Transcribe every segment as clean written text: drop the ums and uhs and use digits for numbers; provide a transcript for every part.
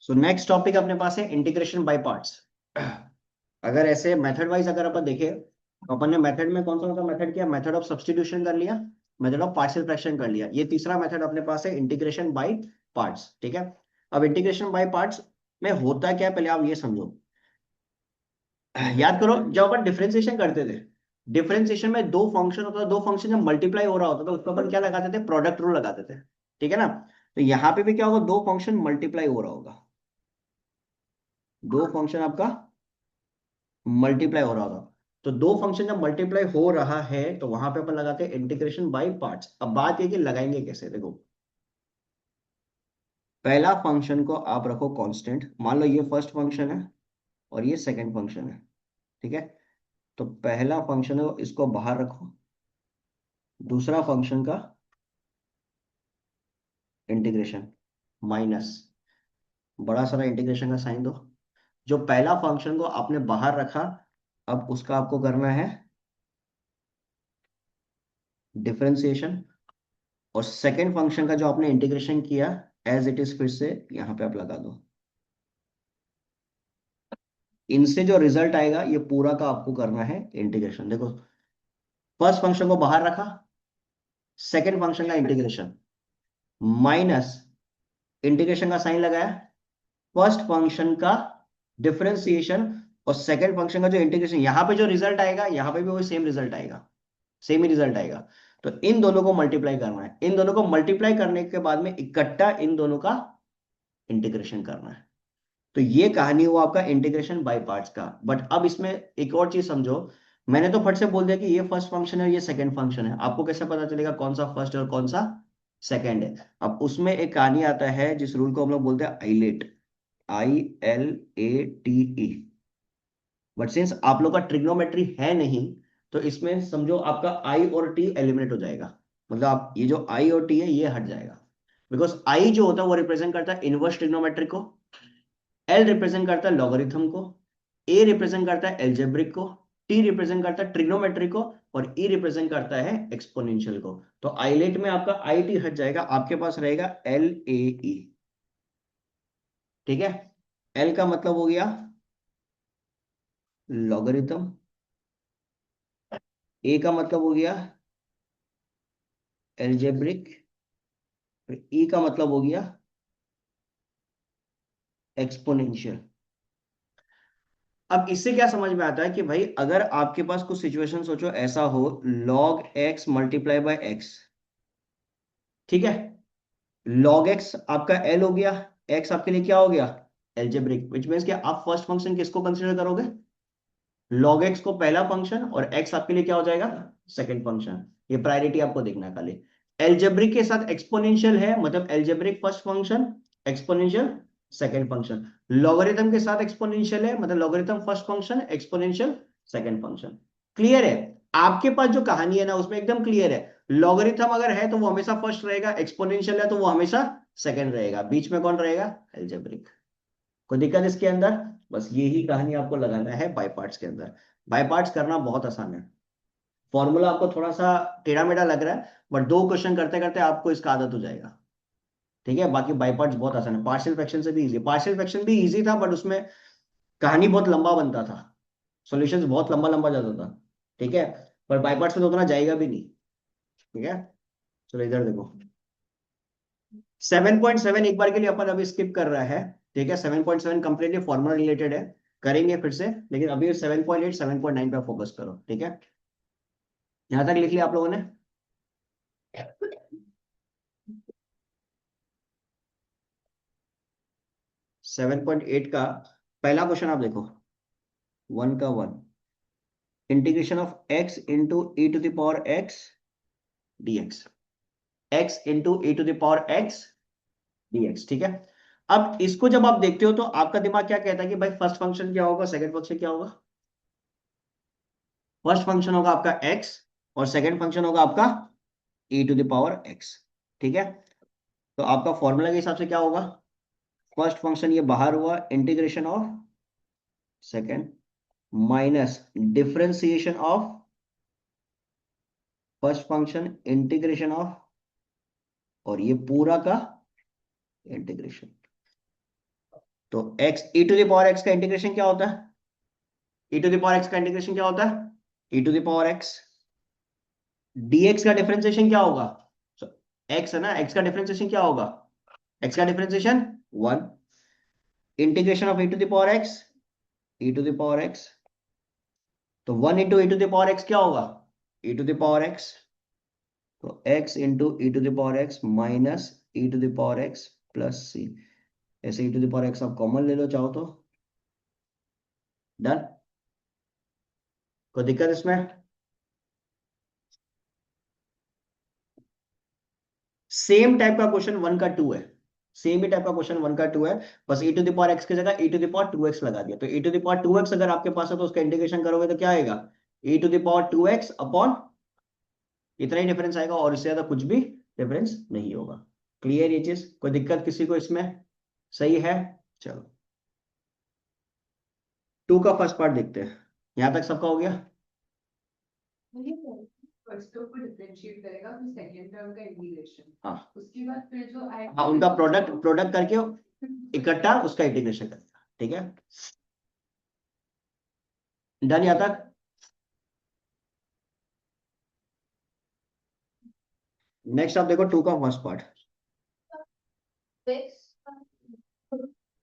So next topic अपने पास है integration by parts. अगर ऐसे मेथड वाइज अगर अपन देखें तो अपन ने मेथड में कौन सा मेथड किया, मेथड ऑफ सब्स्टिट्यूशन कर लिया, मेथड ऑफ पार्शियल फ्रैक्शन कर लिया। ये तीसरा मेथड अपने पास है इंटीग्रेशन बाय पार्ट्स। ठीक है, अब इंटीग्रेशन बाय पार्ट्स में होता क्या है पहले आप ये समझो। याद करो जब अपन डिफरेंशिएशन करते थे, डिफरेंशिएशन में दो फंक्शन होता था, दो फंक्शन जब मल्टीप्लाई हो रहा होता था उसको अपन क्या लगाते थे, प्रोडक्ट रूल लगाते थे। ठीक है ना। तो यहाँ पे भी क्या होगा, दो फंक्शन मल्टीप्लाई हो रहा होगा, दो फंक्शन आपका मल्टीप्लाई हो रहा होगा। तो दो फंक्शन जब मल्टीप्लाई हो रहा है तो वहां पे अपन लगाते हैं इंटीग्रेशन बाय पार्ट्स। अब बात ये कि लगाएंगे कैसे, देखो पहला फंक्शन को आप रखो कांस्टेंट, मान लो ये फर्स्ट फंक्शन है और ये सेकंड फंक्शन है। ठीक है, तो पहला फंक्शन है इसको बाहर रखो, दूसरा फंक्शन का इंटीग्रेशन माइनस, बड़ा सारा इंटीग्रेशन का साइन दो। जो पहला फंक्शन को आपने बाहर रखा, अब उसका आपको करना है डिफरेंशिएशन, और सेकेंड फंक्शन का जो आपने इंटीग्रेशन किया एज इट इज फिर से यहां पे आप लगा दो। इनसे जो रिजल्ट आएगा ये पूरा का आपको करना है इंटीग्रेशन। देखो फर्स्ट फंक्शन को बाहर रखा, सेकेंड फंक्शन का इंटीग्रेशन माइनस इंटीग्रेशन का साइन लगाया, फर्स्ट फंक्शन का डिफरेंशिएशन, और सेकेंड फंक्शन का जो इंटीग्रेशन, यहां पे जो रिजल्ट आएगा यहां पे भी वही सेम रिजल्ट आएगा, सेम ही रिजल्ट आएगा। तो इन दोनों को मल्टीप्लाई करना है, इन दोनों को मल्टीप्लाई करने के बाद में इकट्ठा इन दोनों का इंटीग्रेशन करना है। तो ये कहानी हुआ आपका इंटीग्रेशन बाय पार्ट्स का। बट अब इसमें एक और चीज समझो, मैंने तो फट से बोल दिया कि ये फर्स्ट फंक्शन है ये सेकंड फंक्शन है, आपको कैसे पता चलेगा कौन सा फर्स्ट और कौन सा सेकंड है। अब उसमें एक कहानी आता है जिस रूल को हम लोग बोलते हैं आइलेट, ILATE। बट सिंस आप लोग का ट्रिग्नोमेट्री है नहीं, तो इसमें समझो आपका आई और टी एलिमिनेट हो जाएगा। मतलब आप ये जो आई और टी है ये हट जाएगा, बिकॉज आई जो होता है वो रिप्रेजेंट करता है इनवर्स ट्रिग्नोमेट्री को, एल रिप्रेजेंट करता है लॉगरिथम को, ए रिप्रेजेंट करता है एल्जेब्रिक को, टी रिप्रेजेंट करता है ट्रिग्नोमेट्री को, और ई रिप्रेजेंट करता है एक्सपोनेंशियल को। तो आइलेट में आपका आई टी हट जाएगा, आपके पास रहेगा LAE। ठीक है, एल का मतलब हो गया लॉगरिथम, ए का मतलब हो गया एल्जेब्रिक, ई का मतलब हो गया एक्सपोनेंशियल। अब इससे क्या समझ में आता है कि भाई अगर आपके पास कुछ सिचुएशन सोचो ऐसा हो, log x multiply by x. ठीक है, log x आपका l हो गया, x आपके लिए क्या हो गया एल्जेब्रिक, विच मीन्स कि आप फर्स्ट फंक्शन किसको कंसीडर करोगे, log x को पहला फंक्शन, और x आपके लिए क्या हो जाएगा सेकंड फंक्शन। ये प्रायोरिटी आपको देखना है खाली। एल्जेब्रिक के साथ एक्सपोनेंशियल है, मतलब algebraic first function, exponential second function. Logarithm के साथ एक्सपोनेंशियल है, मतलब logarithm first function, exponential second function. Clear है, आपके पास जो कहानी है ना उसमें एकदम क्लियर है। लॉगरिथम अगर है तो वो हमेशा फर्स्ट रहेगा, एक्सपोनेंशियल है तो वो हमेशा सेकंड रहेगा, बीच में कौन रहेगा एल्जेब्रिक। कोई दिक्कत इसके अंदर, बस यही कहानी आपको लगाना है बाय पार्ट्स के अंदर। बाय पार्ट्स करना बहुत आसान है, फॉर्मूला आपको थोड़ा सा टेढ़ा मेढ़ा लग रहा है, बट दो क्वेश्चन करते करते आपको इसका आदत हो जाएगा। ठीक है, बाकी बाय पार्ट्स बहुत आसान है, पार्शियल फ्रैक्शन से भी इजी, पार्शियल फ्रैक्शन भी इजी था बट उसमें कहानी बहुत लंबा बनता था, सॉल्यूशंस बहुत लंबा लंबा जाता था। ठीक है, पर बाय पार्ट्स में तो उतना जाएगा भी नहीं। ठीक है, चलो इधर देखो, 7.7 एक बार के लिए अपन अभी स्किप कर रहा है। ठीक है, 7.7 कंप्लीटली फॉर्मूला रिलेटेड है, करेंगे फिर से, लेकिन अभी 7.8 7.9 पे फोकस करो। ठीक है, यहां तक लिख लिया आप लोगों ने। 7.8 का पहला क्वेश्चन आप देखो, वन का one, integration of x into e to the power x dx, x into e to the power x dx। ठीक है, अब इसको जब आप देखते हो तो आपका दिमाग क्या कहता है कि भाई फर्स्ट फंक्शन क्या होगा, सेकंड फंक्शन क्या होगा। फर्स्ट फंक्शन होगा आपका x, और सेकंड फंक्शन होगा आपका ई टू दावर एक्स। ठीक है, तो आपका फॉर्मूला के हिसाब से क्या होगा, फर्स्ट फंक्शन ये बाहर हुआ, integration of second minus differentiation of first function, integration of, और ये पूरा का इंटीग्रेशन। तो x e to the power x का इंटीग्रेशन क्या होता है? E to the power x का इंटीग्रेशन क्या होता है? E to the power x. Dx का डिफरेंशिएशन क्या होगा? एक्स है ना, एक्स का डिफरेंशिएशन क्या होगा? एक्स का differentiation 1। Integration of e to the power x, e to the power x. तो 1 into e to the power x क्या होगा? E to the power x. तो x into e to the power x minus e to the power x plus c. ऐसे e to the power x आप common ले लो चाहो तो। Done. कोई दिक्कत इसमें? सेम टाइप का क्वेश्चन 1 का 2 है। सेम ही टाइप का क्वेश्चन 1 का 2 है। बस ई टू द पावर एक्स की जगह ई टू द पावर 2x लगा दिया। तो ई टू द पावर 2x अगर आपके पास है तो उसका इंटीग्रेशन करोगे तो क्या आएगा? E to the power 2x upon, इतना ही डिफरेंस आएगा और इससे ज्यादा कुछ भी डिफरेंस नहीं होगा। क्लियर ये चीज? कोई दिक्कत किसी को इसमें? सही है। चलो 2 का फर्स्ट पार्ट देखते हैं। यहां तक सबका हो गया? फर्स्ट टर्म को डिफरेंशिएट करेगा फिर सेकंड टर्म का इंटीग्रेशन, हाँ उसके बाद फिर जो आएगा हाँ, उनका प्रोडक्ट प्रोडक्ट करके इकट्ठा उसका इंटीग्रेशन करेगा। ठीक है, डन यहां तक? नेक्स्ट आप देखो 2 का first part.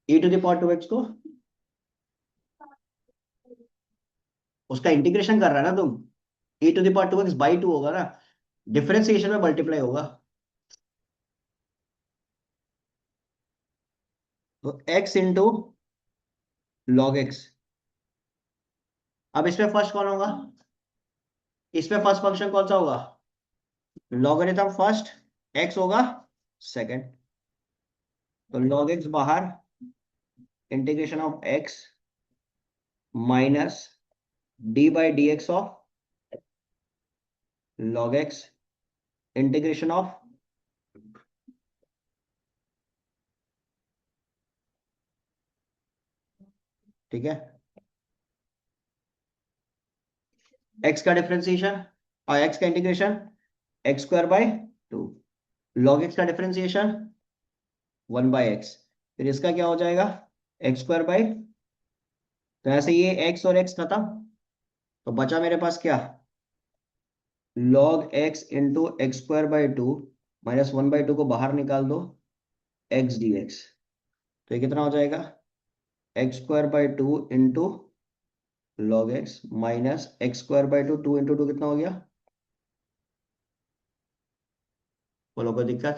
E to the power 2x को उसका इंटीग्रेशन कर रहा है ना तुम। E to the power 2x by 2 होगा ना, डिफरेंशिएशन में मल्टीप्लाई होगा। तो x इंटू लॉग एक्स। अब इसमें फर्स्ट कौन होगा? इसमें फर्स्ट फंक्शन कौन सा होगा? लॉगरिथम फर्स्ट, x होगा सेकंड। तो लॉग एक्स बाहर, integration of x minus d by d x of log x, integration of, ठीक है, x का डिफरेंशिएशन और x का integration x square by 2। Log x का डिफरेंशिएशन 1 बाई एक्स। फिर इसका क्या हो जाएगा? एक्स स्क्वायर बाई, तो ऐसे ये x और x खत्म। तो बचा मेरे पास क्या? Log x into x square by 2 minus 1 by 2 को बाहर निकाल दो, एक्स डी एक्स। तो ये कितना हो जाएगा? X square by 2 into log x minus x square by 2, 2 into 2 कितना हो गया? बोलो कोई दिक्कत?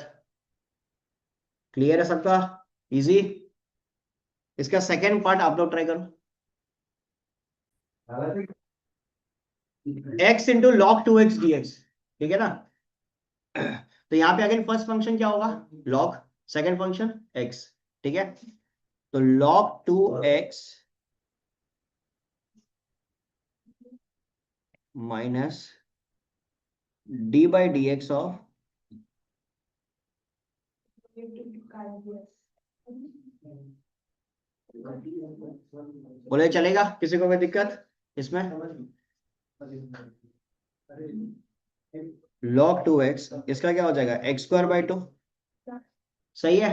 क्लियर है सबका? इजी। इसका सेकेंड पार्ट आप लोग ट्राई करो। X into log 2x dx, ठीक है ना? तो यहाँ पे अगेन फर्स्ट फंक्शन क्या होगा? लॉग, सेकेंड फंक्शन x, ठीक है? तो log 2x minus d by d x of, बोले चलेगा? किसी को कोई दिक्कत इसमें? log 2x इसका क्या हो जाएगा? एक्स स्क्वायर बाई 2, सही है,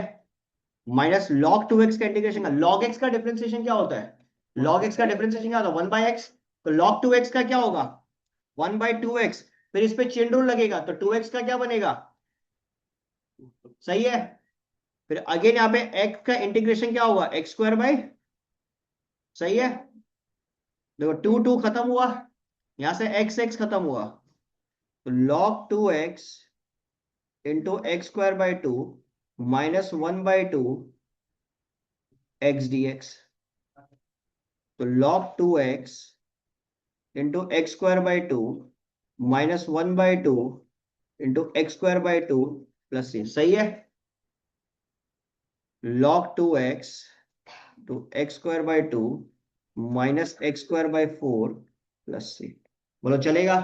माइनस log 2x का इंटीग्रेशन का log x का डिफरेंशिएशन क्या होता है? log x का डिफरेंशिएशन क्या होता है? 1 बाई एक्स। तो log 2x का क्या होगा? 1 बाई 2x। फिर इस पे चेन रूल लगेगा तो 2x का क्या बनेगा? सही है। फिर अगेन यहाँ पे x का इंटीग्रेशन क्या होगा? एक्स स्क्वायर बाई, सही है। देखो 2 2 खत्म हुआ, यहां से x x खत्म हुआ। तो log 2x into x square by 2 minus 1 by 2 x d x. तो log 2x into x square by 2 minus 1 by 2 into x square by 2 plus c, सही है। log 2x to x square by 2 minus x square by 4 plus c. बोलो चलेगा?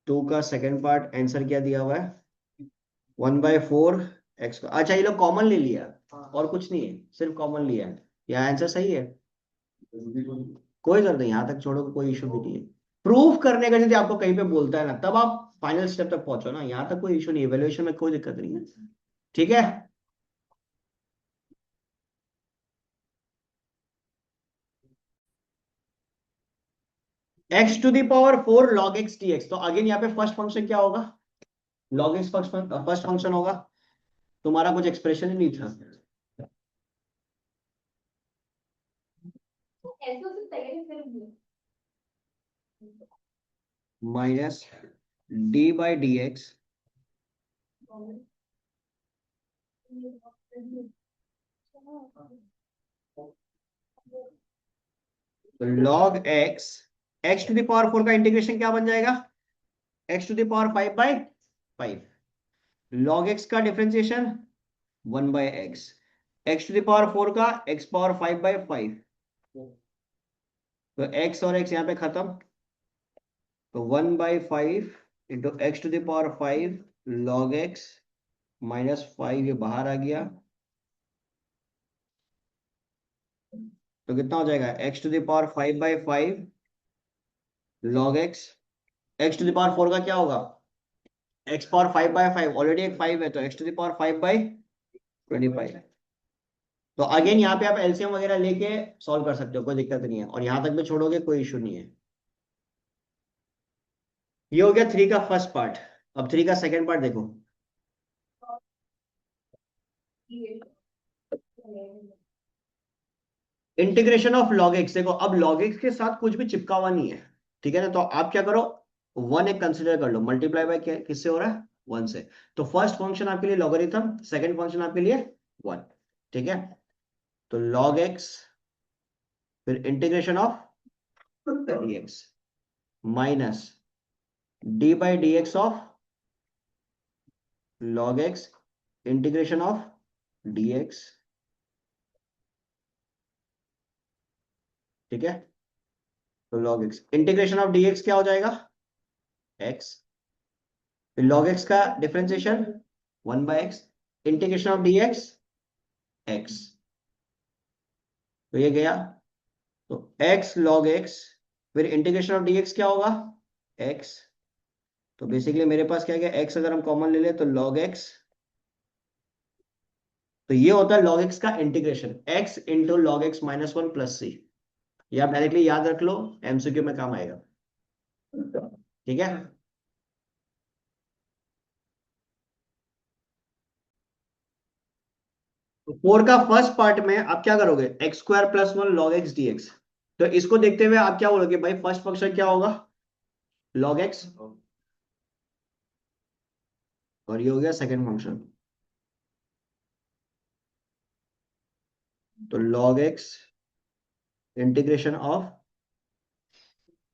2 का second part answer क्या दिया हुआ है? 1 बाई 4 एक्स। अच्छा ये लोग कॉमन ले लिया और कुछ नहीं है, सिर्फ कॉमन लिया है। यह आंसर सही है, कोई जरूरत नहीं, यहां तक छोड़ो, कोई इशू भी नहीं है। प्रूफ करने का यदि आपको कहीं पे बोलता है ना, तब आप फाइनल स्टेप तक पहुंचो ना, यहां तक कोई इशू नहीं, इवैल्यूएशन में कोई दिक्कत नहीं है। ठीक है, x to the power 4 log x d x. तो अगेन यहाँ पे फर्स्ट फंक्शन क्या होगा, लॉग एक्स फर्स्ट फंक्शन होगा। तुम्हारा कुछ एक्सप्रेशन ही नहीं था। ऐसे हो सकता है फिर minus d by d x log x, x to the power 4 का इंटीग्रेशन क्या बन जाएगा, x to the power 5 by 5। Log x का differentiation 1 by x, x to the power 4 का एक्स पावर 5 बाई 5। तो एक्स और एक्स यहाँ पे खत्म, तो 1 by 5 into x to the power 5 log x minus 5 ये बाहर आ गया। तो कितना हो जाएगा, x to the power 5 by 5 log x, x to the power 4 का क्या होगा, एक्स पावर 5 बाई 5, ऑलरेडी एक 5 है तो एक्स टू दावर 5 बाई 25। तो अगेन यहाँ पे आप एलसीएम वगैरह लेके सॉल्व कर सकते हो, कोई दिक्कत नहीं है, और यहां तक भी छोड़ोगे कोई इशू नहीं है। ये हो गया 3 का फर्स्ट पार्ट। अब 3 का सेकंड पार्ट देखो। इंटीग्रेशन ऑफ लॉग एक्स, देखो अब लॉग एक्स के साथ कुछ भी चिपका हुआ नहीं है, ठीक है ना। तो आप क्या करो, 1 एक कंसिडर कर लो, मल्टीप्लाई बाय किससे हो रहा है, 1 से। तो फर्स्ट फंक्शन आपके लिए लॉगरिथम, सेकंड फंक्शन आपके लिए 1, ठीक है। तो लॉग एक्स फिर integration of d x minus d by d x of log x integration of d x, ठीक है। तो log x integration of d x क्या हो जाएगा, एक्स, फिर लॉग एक्स का differentiation 1 by x, integration of d x x. तो ये गया, तो एक्स लॉग एक्स फिर इंटीग्रेशन ऑफ डी एक्स क्या होगा, एक्स। तो बेसिकली मेरे पास क्या गया, एक्स अगर हम कॉमन ले ले तो लॉग एक्स, तो ये होता है लॉग एक्स का integration, x into log x minus 1 plus c. ये आप डायरेक्टली याद रख लो, एमसीक्यू में काम आएगा, ठीक है। तो 4 का फर्स्ट पार्ट में आप क्या करोगे, x square plus 1 log x d x. तो इसको देखते हुए आप क्या बोलोगे, भाई फर्स्ट फंक्शन क्या होगा, लॉग एक्स, और ये हो गया सेकंड फंक्शन, तो log x integration of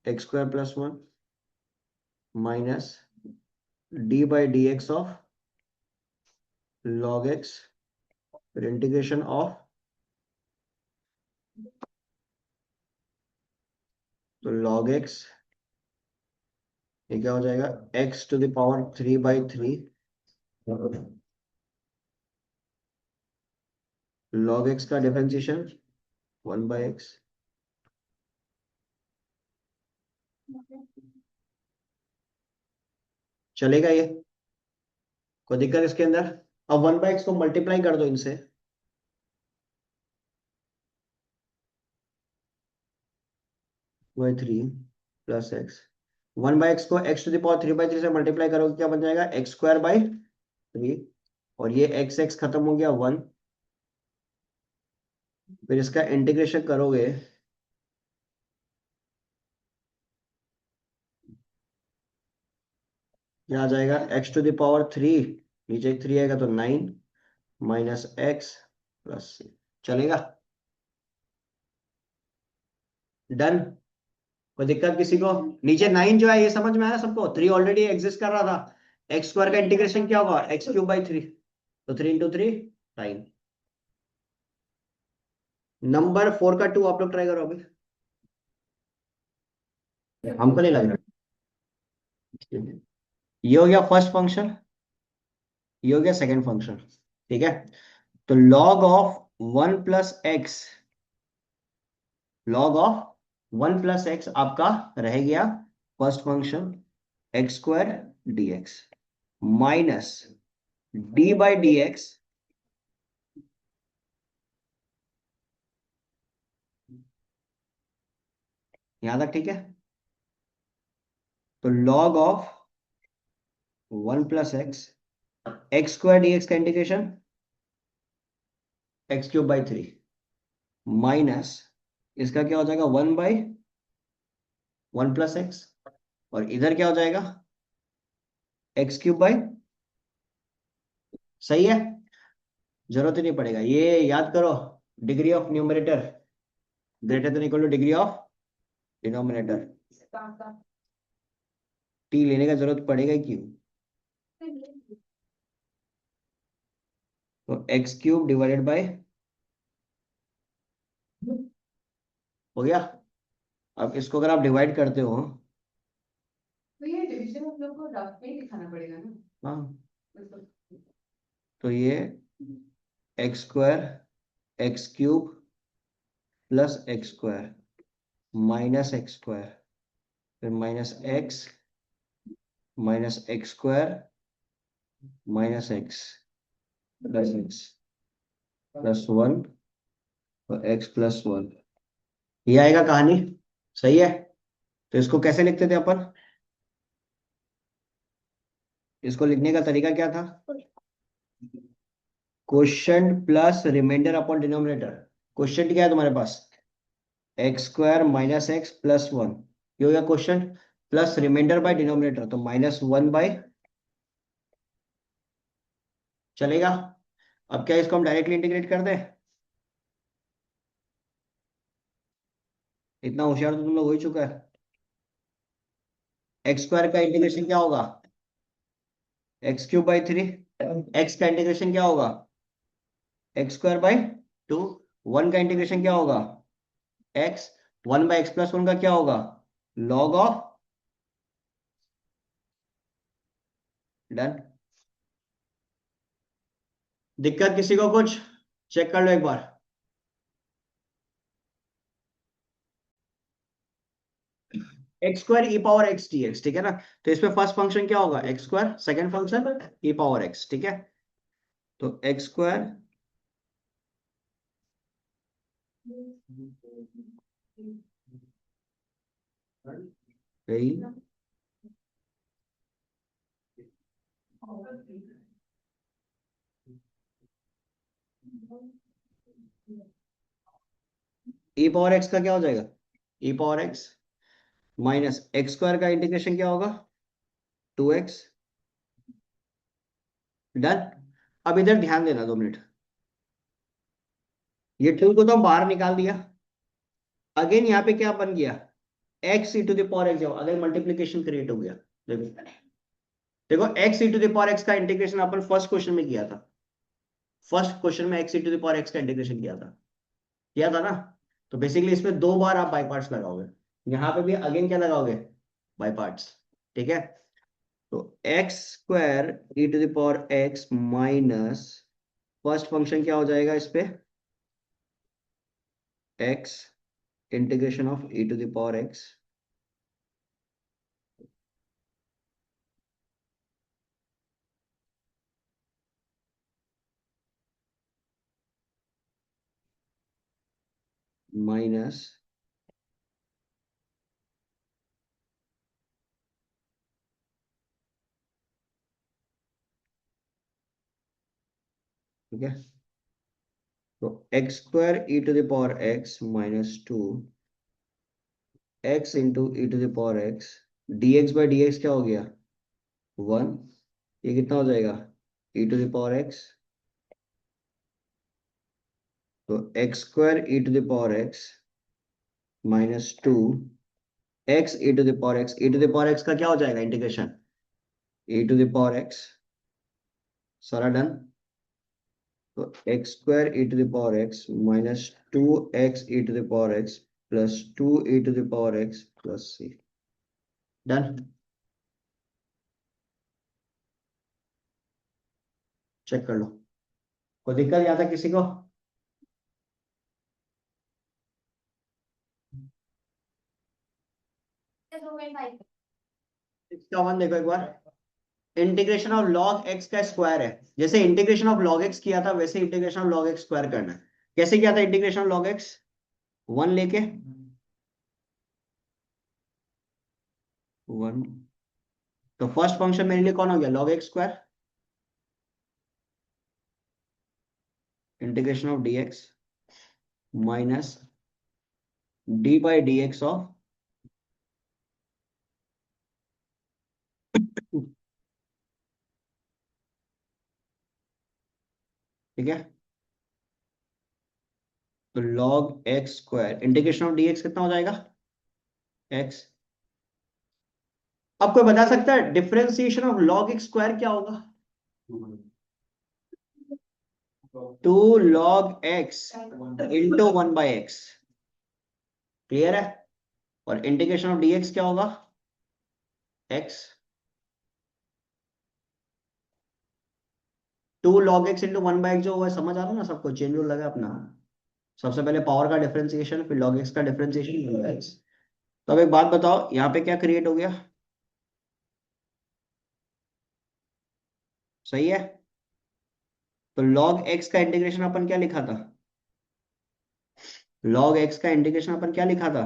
x square plus 1 minus d by d x of log x फिर इंटीग्रेशन ऑफ, तो लॉग एक्स ये क्या हो जाएगा, x to the power 3 by 3 log x का डिफरेंशिएशन 1 बाई एक्स। चलेगा ये, कोई दिक्कत इसके अंदर। अब 1 बाई एक्स को मल्टीप्लाई कर दो इनसे, by 3 plus x, 1 by x को x to the power 3 by 3 से मल्टीप्लाई करोगे क्या बन जाएगा, एक्स स्क्वायर बाई 3, और ये एक्स एक्स खत्म हो गया 1, फिर इसका इंटीग्रेशन करोगे, क्या आ जाएगा, एक्स टू द पावर 3, नीचे 3 आएगा तो 9 माइनस एक्स प्लस सी। चलेगा, डन, कोई दिक्कत किसी को। नीचे 9 जो है ये समझ में आया सबको, 3 ऑलरेडी एग्जिस्ट कर रहा था, एक्स स्क्वायर का इंटीग्रेशन क्या होगा, एक्स क्यूब बाई 3, तो 3 इंटू 3 9। नंबर 4 का 2 आप लोग ट्राई करो अभी, हमको नहीं लग रहा। ये हो गया फर्स्ट फंक्शन, ये हो गया सेकंड फंक्शन, ठीक है। तो log of 1 plus x, log of 1 plus x आपका रह गया first function, x square D x minus d by d x, यहां तक ठीक है। तो log of 1 + x square dx का इंटीग्रेशन x³/3 माइनस इसका क्या हो जाएगा 1/1 + x, और इधर क्या हो जाएगा x³। सही है, जरूरत ही नहीं पड़ेगा, ये याद करो। Degree of numerator greater than equal two degree of denominator. T लेने का जरूरत पड़ेगा ही क्यों। तो x³ डिवाइडेड बाय, हो गया। अब इसको अगर आप डिवाइड करते हो, तो ये डिवीजन हम लोग को रफ में ही दिखाना पड़ेगा ना। हाँ, मतलब तो ये x² x³ + x² -x², फिर -x -x² -x +x +1 और x +1, ये आएगा कहानी। सही है, तो इसको कैसे लिखते थे अपन, इसको लिखने का तरीका क्या था, quotient plus remainder upon denominator. Quotient क्या है तुम्हारे पास, x² -x +1, ये हो गया quotient, plus remainder by denominator तो -1/, चलेगा। अब क्या इसको हम डायरेक्टली इंटीग्रेट कर दें, इतना होशियार तो तुम लोग हो ही चुका है। x² का इंटीग्रेशन क्या होगा x³/3, x का इंटीग्रेशन क्या होगा x²/2, 1 का इंटीग्रेशन क्या होगा x, 1/x + 1 का क्या होगा log ऑफ, डन। दिक्कत किसी को कुछ, चेक कर लो एक बार। x² e⁻x dx, ठीक है ना। तो इसमें फर्स्ट फंक्शन क्या होगा x², सेकंड फंक्शन e⁻x, ठीक है। तो x² e⁻x का क्या हो जाएगा e⁻x -x² का इंटीग्रेशन क्या होगा 2x, डन। अब इधर ध्यान देना 2 मिनट, ये 2 को तो हम बाहर निकाल दिया। अगेन यहाँ पे क्या बन गया x e⁻x, अगर मल्टीप्लीकेशन क्रिएट हो गया। देखो देखो x e⁻x का इंटीग्रेशन अपन फर्स्ट क्वेश्चन में किया था, फर्स्ट क्वेश्चन में x e⁻x का इंटीग्रेशन किया था ना। तो बेसिकली इसमें 2 बार आप बाई पार्ट्स लगाओगे, यहाँ पे भी अगेन क्या लगाओगे बाई पार्ट्स, ठीक है। तो x² e⁻x minus first function क्या हो जाएगा इस पे x integration of e⁻x minus ठीक है। तो x² e⁻x -2 x into e⁻x dx/dx क्या हो गया 1, ये कितना हो जाएगा e⁻x, तो x² e⁻x -2 x e⁻x का क्या हो जाएगा इंटीग्रेशन e⁻x, सारा डन। तो x² e⁻x -2x e⁻x +2 e⁻x +c, done. Check कर लो, कोई दिक्कत यहाँ तक किसी को। 61 देखो एक बार, इंटीग्रेशन ऑफ log x का स्क्वायर है, जैसे इंटीग्रेशन ऑफ log x किया था वैसे integration of log x square करना है। कैसे किया था इंटीग्रेशन ऑफ log x, 1 लेके 1 तो फर्स्ट फंक्शन मेरे लिए कौन हो गया, log x square integration of d x minus d by d x of, ठीक है। तो log x square integration of d x कितना हो जाएगा, एक्स। अब कोई बता सकता है differentiation of log x square क्या होगा, 2 log x into 1/x, clear है। और इंटीग्रेशन ऑफ dx क्या होगा, x, 2 log x into 1/x जो हुआ है, समझ आ रहा है ना सबको, चेन रूल लगा अपना। सबसे पहले पावर का डिफरेंशिएशन, फिर log x का डिफरेंशिएशन, x। तो अब एक बात बताओ, यहाँ पे क्या क्रिएट हो गया, सही है। तो log x का इंटीग्रेशन अपन क्या लिखा था, log x का इंटीग्रेशन अपन क्या लिखा था,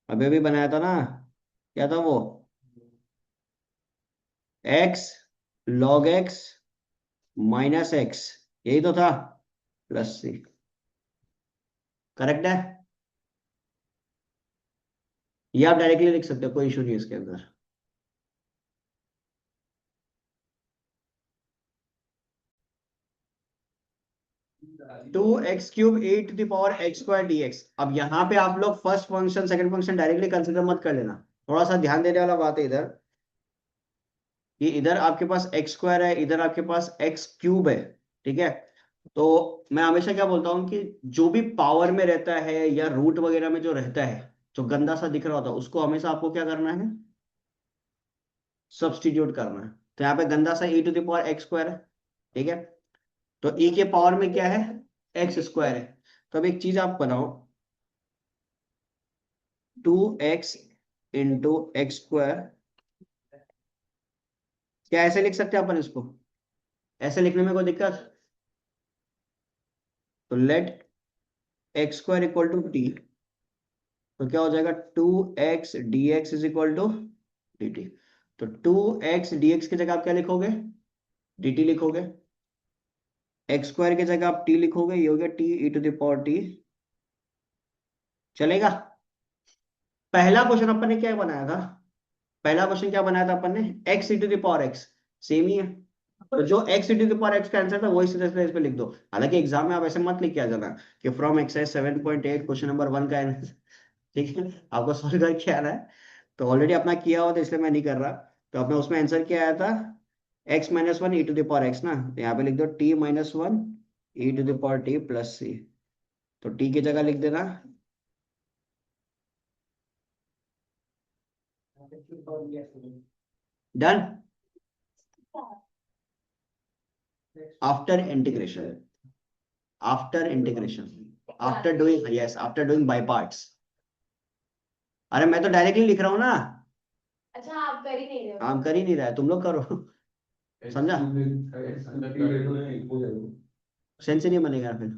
अभी अभी बनाया था ना, क्या था वो, x log x minus x, यही तो था, प्लस सी, करेक्ट है। ये आप डायरेक्टली लिख सकते हो, कोई इशू नहीं है इसके अंदर। 2x³ e⁻x²dx। अब यहाँ पे आप लोग first function second function directly consider मत कर लेना, थोड़ा सा ध्यान देने वाला बात है इधर, कि इधर आपके पास x² है, इधर आपके पास x³ है, ठीक है। तो मैं हमेशा क्या बोलता हूँ कि जो भी पावर में रहता है या रूट वगैरह में जो रहता है, जो गंदा सा दिख रहा होता है, उसको हमेशा आपको क्या करना है, सब्सटीट्यूट करना है। तो यहाँ पे गंदा सा e⁻x² है, ठीक है। तो e के पावर में क्या है, x² है। तो अब एक चीज आप बनाओ, 2x इंटू x², क्या ऐसे लिख सकते हैं अपन इसको, ऐसे लिखने में कोई दिक्कत, तो late x² equal to T, तो क्या हो जाएगा, 2x dx is equal to dt। तो 2x dx की जगह आप क्या लिखोगे, dt लिखोगे, x² की जगह आप t लिखोगे, ये हो गया t e⁻t, चलेगा। पहला क्वेश्चन अपन ने क्या बनाया था, पहला क्वेश्चन क्या बनाया था अपन ने, x e⁻x, सेम ही है। तो जो x e⁻x का आंसर था वही सीधे सीधे इस पे लिख दो। हालांकि एग्जाम में आप ऐसे मत लिख के आ जाना कि फ्रॉम एक्सरसाइज 7.8 क्वेश्चन नंबर 1 का आंसर, ठीक है, आपको सॉल्व करके आना है। तो ऑलरेडी अपना किया हुआ था, इसलिए मैं नहीं कर रहा। तो अपने उसमें आंसर क्या आया था, x-1 e⁻x ना, तो यहाँ पे लिख दो t-1 e⁻t प्लस c। तो t की जगह लिख देना, done. After integration, after integration, after doing, yes after doing by parts. अरे मैं तो डायरेक्टली लिख रहा हूँ ना, अच्छा आप कर ही नहीं रहे हो, काम कर ही नहीं रहा है, तुम लोग करो, समझा, सेंस ही नहीं बनेगा फिर।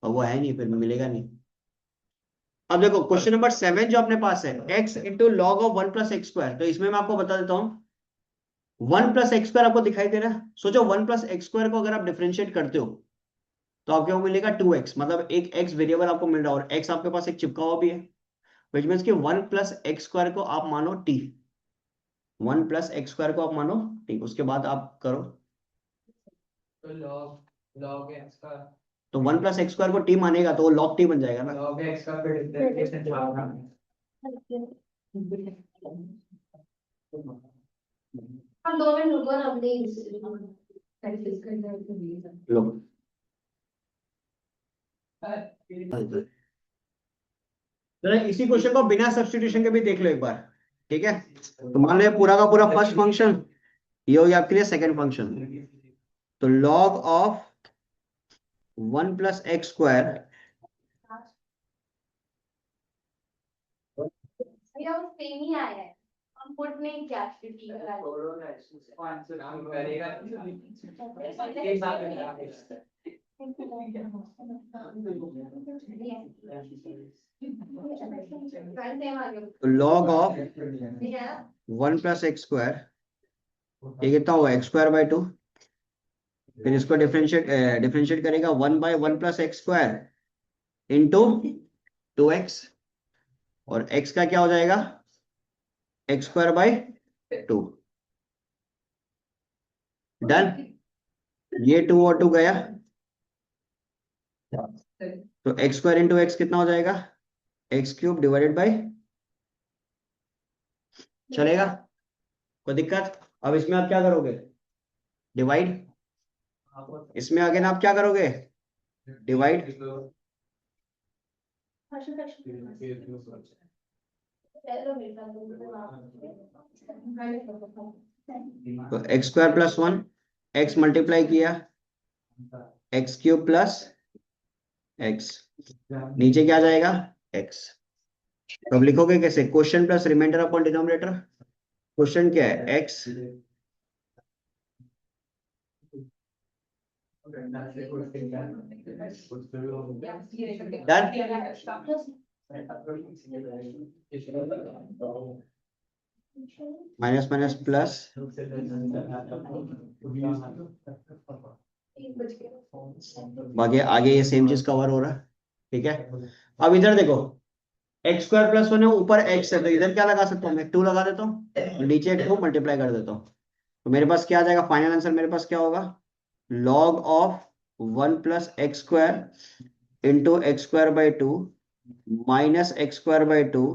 और वो है नहीं, फिर मिलेगा नहीं। अब देखो क्वेश्चन नंबर 7 जो अपने पास है, x into log of 1 + x², तो इसमें मैं आपको बता देता हूँ, 1 + x² आपको दिखाई दे रहा है, सोचो 1 + x² को अगर आप डिफरेंशिएट करते हो, तो आपको मिलेगा 2x, मतलब एक x वेरिएबल आपको मिल रहा है, और x आपके पास एक चिपका हुआ भी है, विच मीन्स कि 1 + x² को आप मानो t, 1 + x² को आप मानो t, उसके बाद आप करो। तो log log x का तो 1 + x² को t मानेगा तो वो log t बन जाएगा ना। log x का फिर डिफरेंशिएशन निकालना हम 2 मिनट रुको ना, प्लीज प्रैक्टिस करना है तो लो, जरा इसी क्वेश्चन को बिना सब्स्टिट्यूशन के भी देख लो एक बार, ठीक है। तो मान लो पूरा का पूरा फर्स्ट फंक्शन, ये हो गया आपके लिए सेकंड फंक्शन। तो log ऑफ 1 + x², भैया वो सेम ही आया है, हम पुट नहीं किया एक्चुअली छोड़ो ना, इसको आंसर हम करेगा एक साथ में तो log ऑफ 1 + x², ये कितना हुआ x²/2। फिर इसको डिफरेंशिएट करेगा 1/1 + x² इंटू 2x, और x का क्या हो जाएगा x²/2। डन। ये 2 और 2 गया, तो x² इंटू एक्स कितना हो जाएगा x³ डिवाइडेड बाई, चलेगा, कोई दिक्कत। अब इसमें आप क्या करोगे, डिवाइड। इसमें अगेन आप क्या करोगे, डिवाइड। तो x² + 1, x मल्टीप्लाई किया x³ प्लस x, नीचे क्या जाएगा x। तो अब लिखोगे कैसे, question plus remainder upon denominator. Question क्या है x, done. Minus minus plus, बाकी आगे ये सेम चीज कवर हो रहा है, ठीक है। अब इधर देखो, x² + 1 है, ऊपर x है, तो इधर क्या लगा सकता हूँ मैं, 2 लगा देता हूँ, नीचे 2 मल्टीप्लाई कर देता हूँ। तो मेरे पास क्या आ जाएगा, फाइनल आंसर मेरे पास क्या होगा, log of 1 + x² into x²/2 minus x²/2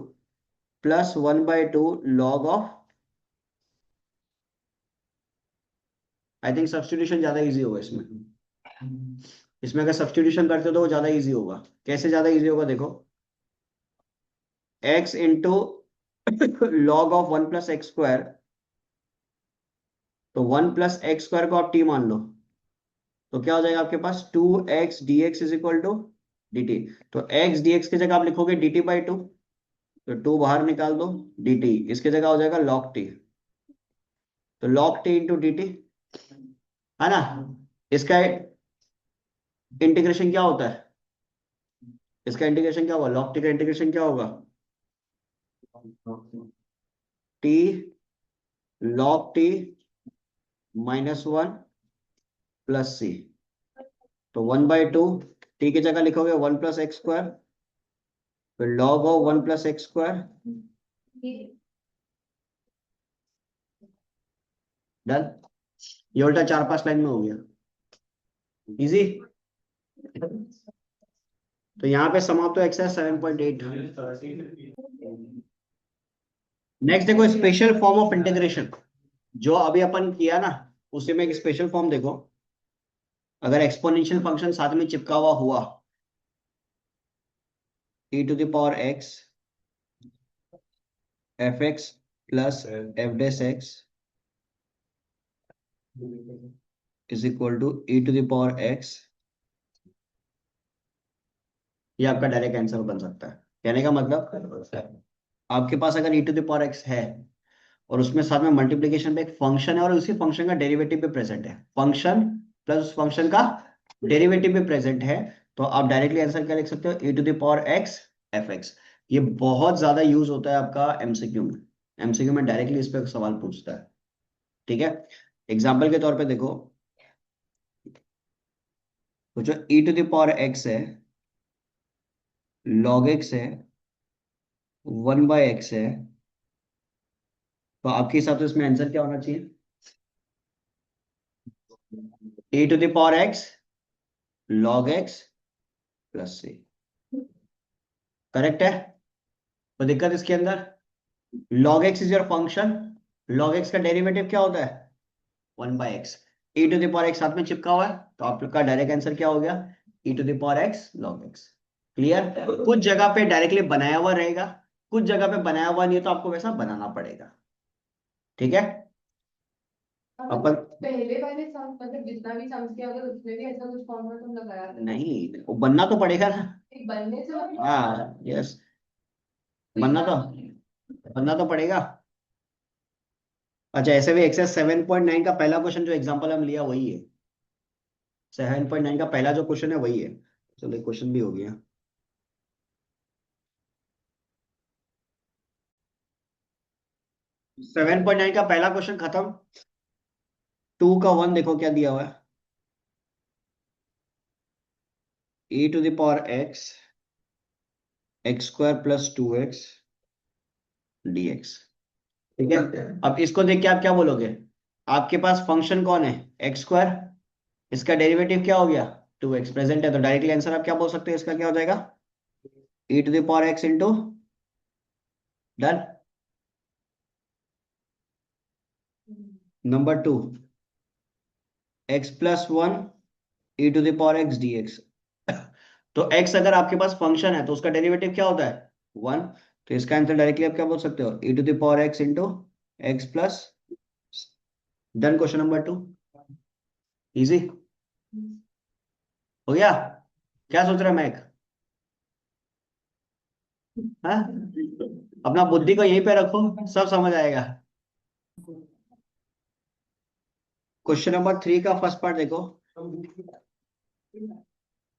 plus 1/2 log of. I think substitution ज्यादा इजी होगा इसमें। इसमें अगर सब्सटीट्यूशन करते हो तो वो ज्यादा इजी होगा। कैसे ज्यादा इजी होगा, देखो x into log of 1 + x², तो 1 + x² को आप t मान लो, तो क्या हो जाएगा आपके पास 2x dx is equal to dt। तो x dx की जगह आप लिखोगे dt/2, तो 2 बाहर निकाल दो, dt इसकी जगह हो जाएगा log t, तो log t इंटू dt, है ना। इसका इंटीग्रेशन क्या होता है, इसका इंटीग्रेशन क्या होगा, log t का इंटीग्रेशन क्या होगा, t log t -1 plus c, तो 1/2, t की जगह लिखोगे 1 + x², फिर log ऑफ 1 + x², डन। ये उल्टा 4-5 लाइन में हो गया, इजी। तो यहाँ पे समाप्त हो एक्सरसाइज 7.8। नेक्स्ट देखो, स्पेशल फॉर्म ऑफ इंटीग्रेशन, जो अभी अपन किया ना, उसी में एक स्पेशल फॉर्म देखो। अगर एक्सपोनेंशियल फंक्शन साथ में चिपका हुआ हुआ, e⁻x fx plus f'(x) is equal to e⁻x, ये आपका डायरेक्ट आंसर बन सकता है। कहने का मतलब, आपके पास अगर e⁻x है और उसमें साथ में मल्टीप्लीकेशन पे एक फंक्शन है और उसी फंक्शन का डेरिवेटिव भी प्रेजेंट है, फंक्शन प्लस उस फंक्शन का डेरिवेटिव भी प्रेजेंट है, तो आप डायरेक्टली आंसर क्या लिख सकते हो, e⁻x fx। ये बहुत ज्यादा यूज होता है आपका एमसीक्यू में, एमसीक्यू में डायरेक्टली इस पे सवाल पूछता है, ठीक है। एग्जाम्पल के तौर पे देखो, तो जो e⁻x है, log x है, 1/x है, तो आपके हिसाब से इसमें आंसर क्या होना चाहिए, e⁻x log x plus c, correct है। तो दिक्कत इसके अंदर, log x is your function, log x का डेरिवेटिव क्या होता है 1/x, e⁻x साथ में चिपका हुआ है, तो आपका डायरेक्ट आंसर क्या हो गया e⁻x log x। क्लियर। कुछ जगह पे डायरेक्टली बनाया हुआ रहेगा, कुछ जगह पे बनाया हुआ नहीं है, तो आपको वैसा बनाना पड़ेगा, ठीक है। अपन पहले वाले सम मतलब जितना भी सम्स किया अगर उसमें भी ऐसा कुछ फॉर्मूला तुम लगाया था नहीं, वो बनना तो पड़ेगा ना। एक बनने से हाँ यस, बनना तो बनना तो पड़ेगा। अच्छा, ऐसे भी एक्सरसाइज 7.9 का पहला क्वेश्चन जो एग्जांपल हम लिया वही है, 7.9 का पहला जो क्वेश्चन है वही है। चलो क्वेश्चन भी हो गया। 7.9 का पहला क्वेश्चन खत्म। 2 का 1 देखो क्या दिया हुआ है। e⁻x x² + 2x dx। ठीक है। अब इसको देख के आप क्या बोलोगे? आपके पास फंक्शन कौन है? x²। इसका डेरिवेटिव क्या हो गया? 2x प्रेजेंट है, तो डायरेक्टली आंसर आप क्या बोल सकते हो? इसका क्या हो जाएगा? e⁻x into. Done. Number 2, x+1 e⁻x dx। तो x अगर आपके पास फंक्शन है तो उसका डेरिवेटिव क्या होता है? 1। तो इसका आंसर डायरेक्टली आप क्या बोल सकते हो? e⁻x into x plus. Done. Question number 2 easy हो गया। क्या सोच रहा है मैक? हाँ, अपना बुद्धि को यहीं पे रखो, सब समझ आएगा। क्वेश्चन नंबर 3 का फर्स्ट पार्ट देखो।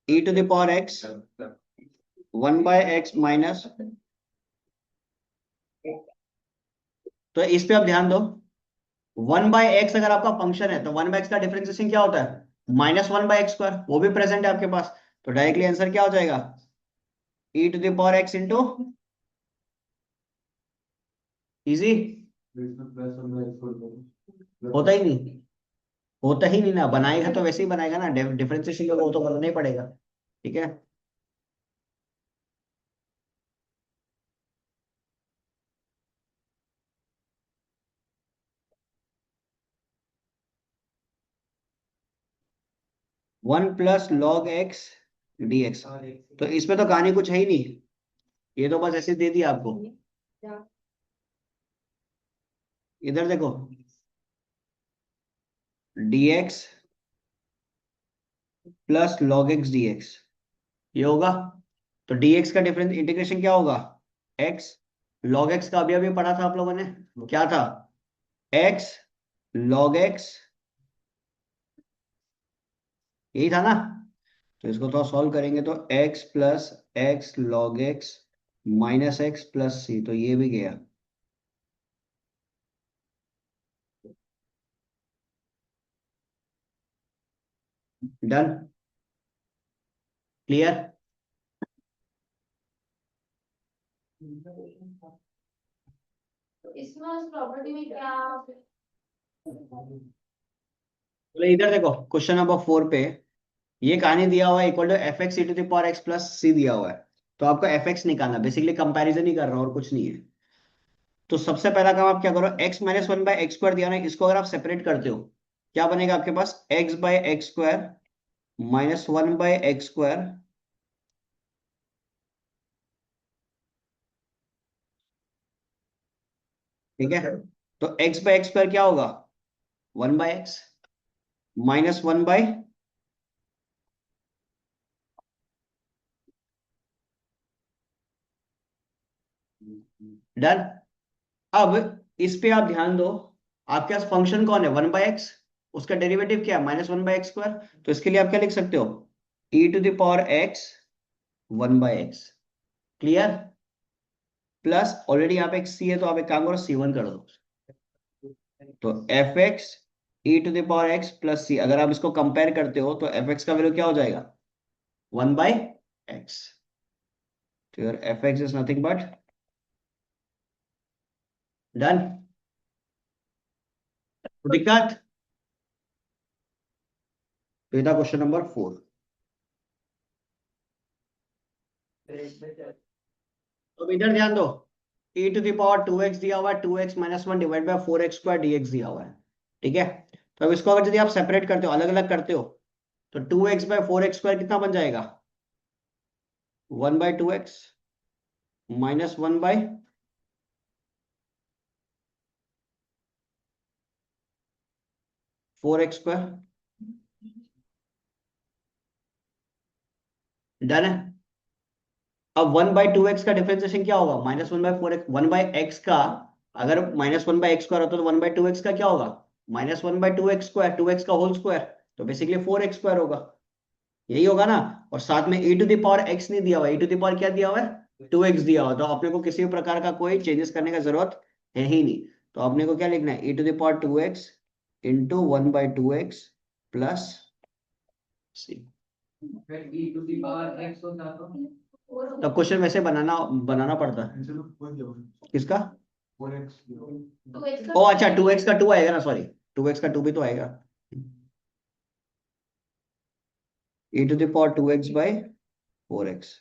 e⁻x 1/x minus. तो इस पे आप ध्यान दो। 1/x अगर आपका फंक्शन है तो 1/x का डिफरेंशिएशन क्या होता है? -1/x²। वो भी प्रेजेंट है आपके पास, तो डायरेक्टली आंसर क्या हो जाएगा? e⁻x into. इजी। होता ही नहीं। होता ही नहीं ना, बनाएगा तो वैसे ही बनाएगा ना, डिफरेंशिएशन का वो तो करना ही पड़ेगा। ठीक है। 1 + log x dx। तो इसमें तो कहानी कुछ है ही नहीं, ये तो बस ऐसे दे दिया आपको। इधर देखो, dx + log x dx ये होगा। तो dx का डिफरेंस इंटीग्रेशन क्या होगा? x। log x का अभी अभी पढ़ा था आप लोगों ने, क्या था? x log x, यही था ना? तो इसको थोड़ा सॉल्व करेंगे तो x + x log x minus x + c, तो ये भी गया। डन। क्लियर। इसमें उस प्रॉपर्टी में क्या? बोले इधर देखो, क्वेश्चन नंबर 4 पे ये कहानी दिया हुआ है, equal to f(x e⁻x + c) दिया हुआ है। तो आपको fx निकालना, बेसिकली कंपैरिजन ही कर रहा हूँ और कुछ नहीं है। तो सबसे पहला काम आप क्या करो, x-1/x² दिया ना, इसको अगर आप सेपरेट करते हो क्या बनेगा आपके पास? x/x² -1/x²। ठीक है। तो x/x² क्या होगा? 1/x -1/। डन। अब इस पे आप ध्यान दो, आपके पास फंक्शन कौन है? 1/x। उसका डेरिवेटिव क्या है? -1/x²। तो इसके लिए आप क्या लिख सकते हो? e⁻x 1/x। Clear. Plus already यहाँ पे एक c है, तो आप एक काम करो, c1 कर दो। तो f(x e⁻x + c), अगर आप इसको कंपेयर करते हो तो f(x) का वैल्यू क्या हो जाएगा? 1/x। तो your f(x) is nothing but. Done. दिक्कत? तो ये था क्वेश्चन नंबर 4। तो इधर ध्यान दो, e⁻2x दिया हुआ है, 2x - 1 divide by 4x² dx दिया हुआ है। ठीक है। तो अब इसको अगर यदि आप सेपरेट करते हो, अलग अलग करते हो, तो 2x/4x² कितना बन जाएगा? 1/2x -1/। (4x²). डन है। अब 1/2x का डिफरेंशिएशन क्या होगा? -1/4x। 1/x का अगर -1/x² होता तो 1/2x का क्या होगा? -1/2x², 2x का होल स्क्वायर। तो बेसिकली 4x² होगा, यही होगा ना। और साथ में e⁻x नहीं दिया हुआ, e⁻ क्या दिया हुआ है, 2x दिया हुआ, तो अपने को किसी भी प्रकार का कोई चेंजेस करने का जरूरत है ही नहीं। तो अपने को क्या लिखना है, e⁻2x इंटू 1/2x प्लस सी। तब क्वेश्चन वैसे बनाना बनाना पड़ता है। किसका, ओ अच्छा 2x का 2 आएगा ना, सॉरी 2x का 2 भी तो आएगा, e⁻2x/4x।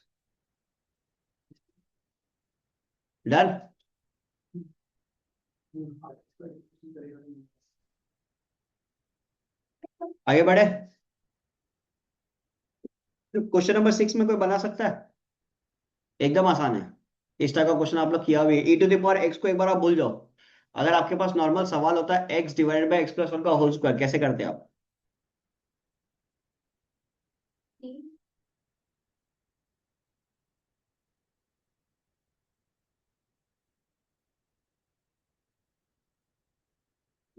डन। आगे बढ़े। क्वेश्चन नंबर 6 में कोई बना सकता है, एकदम आसान है। इस टाइप का क्वेश्चन आप लोग किया हुआ है, e⁻x को एक बार आप भूल जाओ। अगर आपके पास नॉर्मल सवाल होता है x/x+1 का होल स्क्वायर, कैसे करते हैं आप।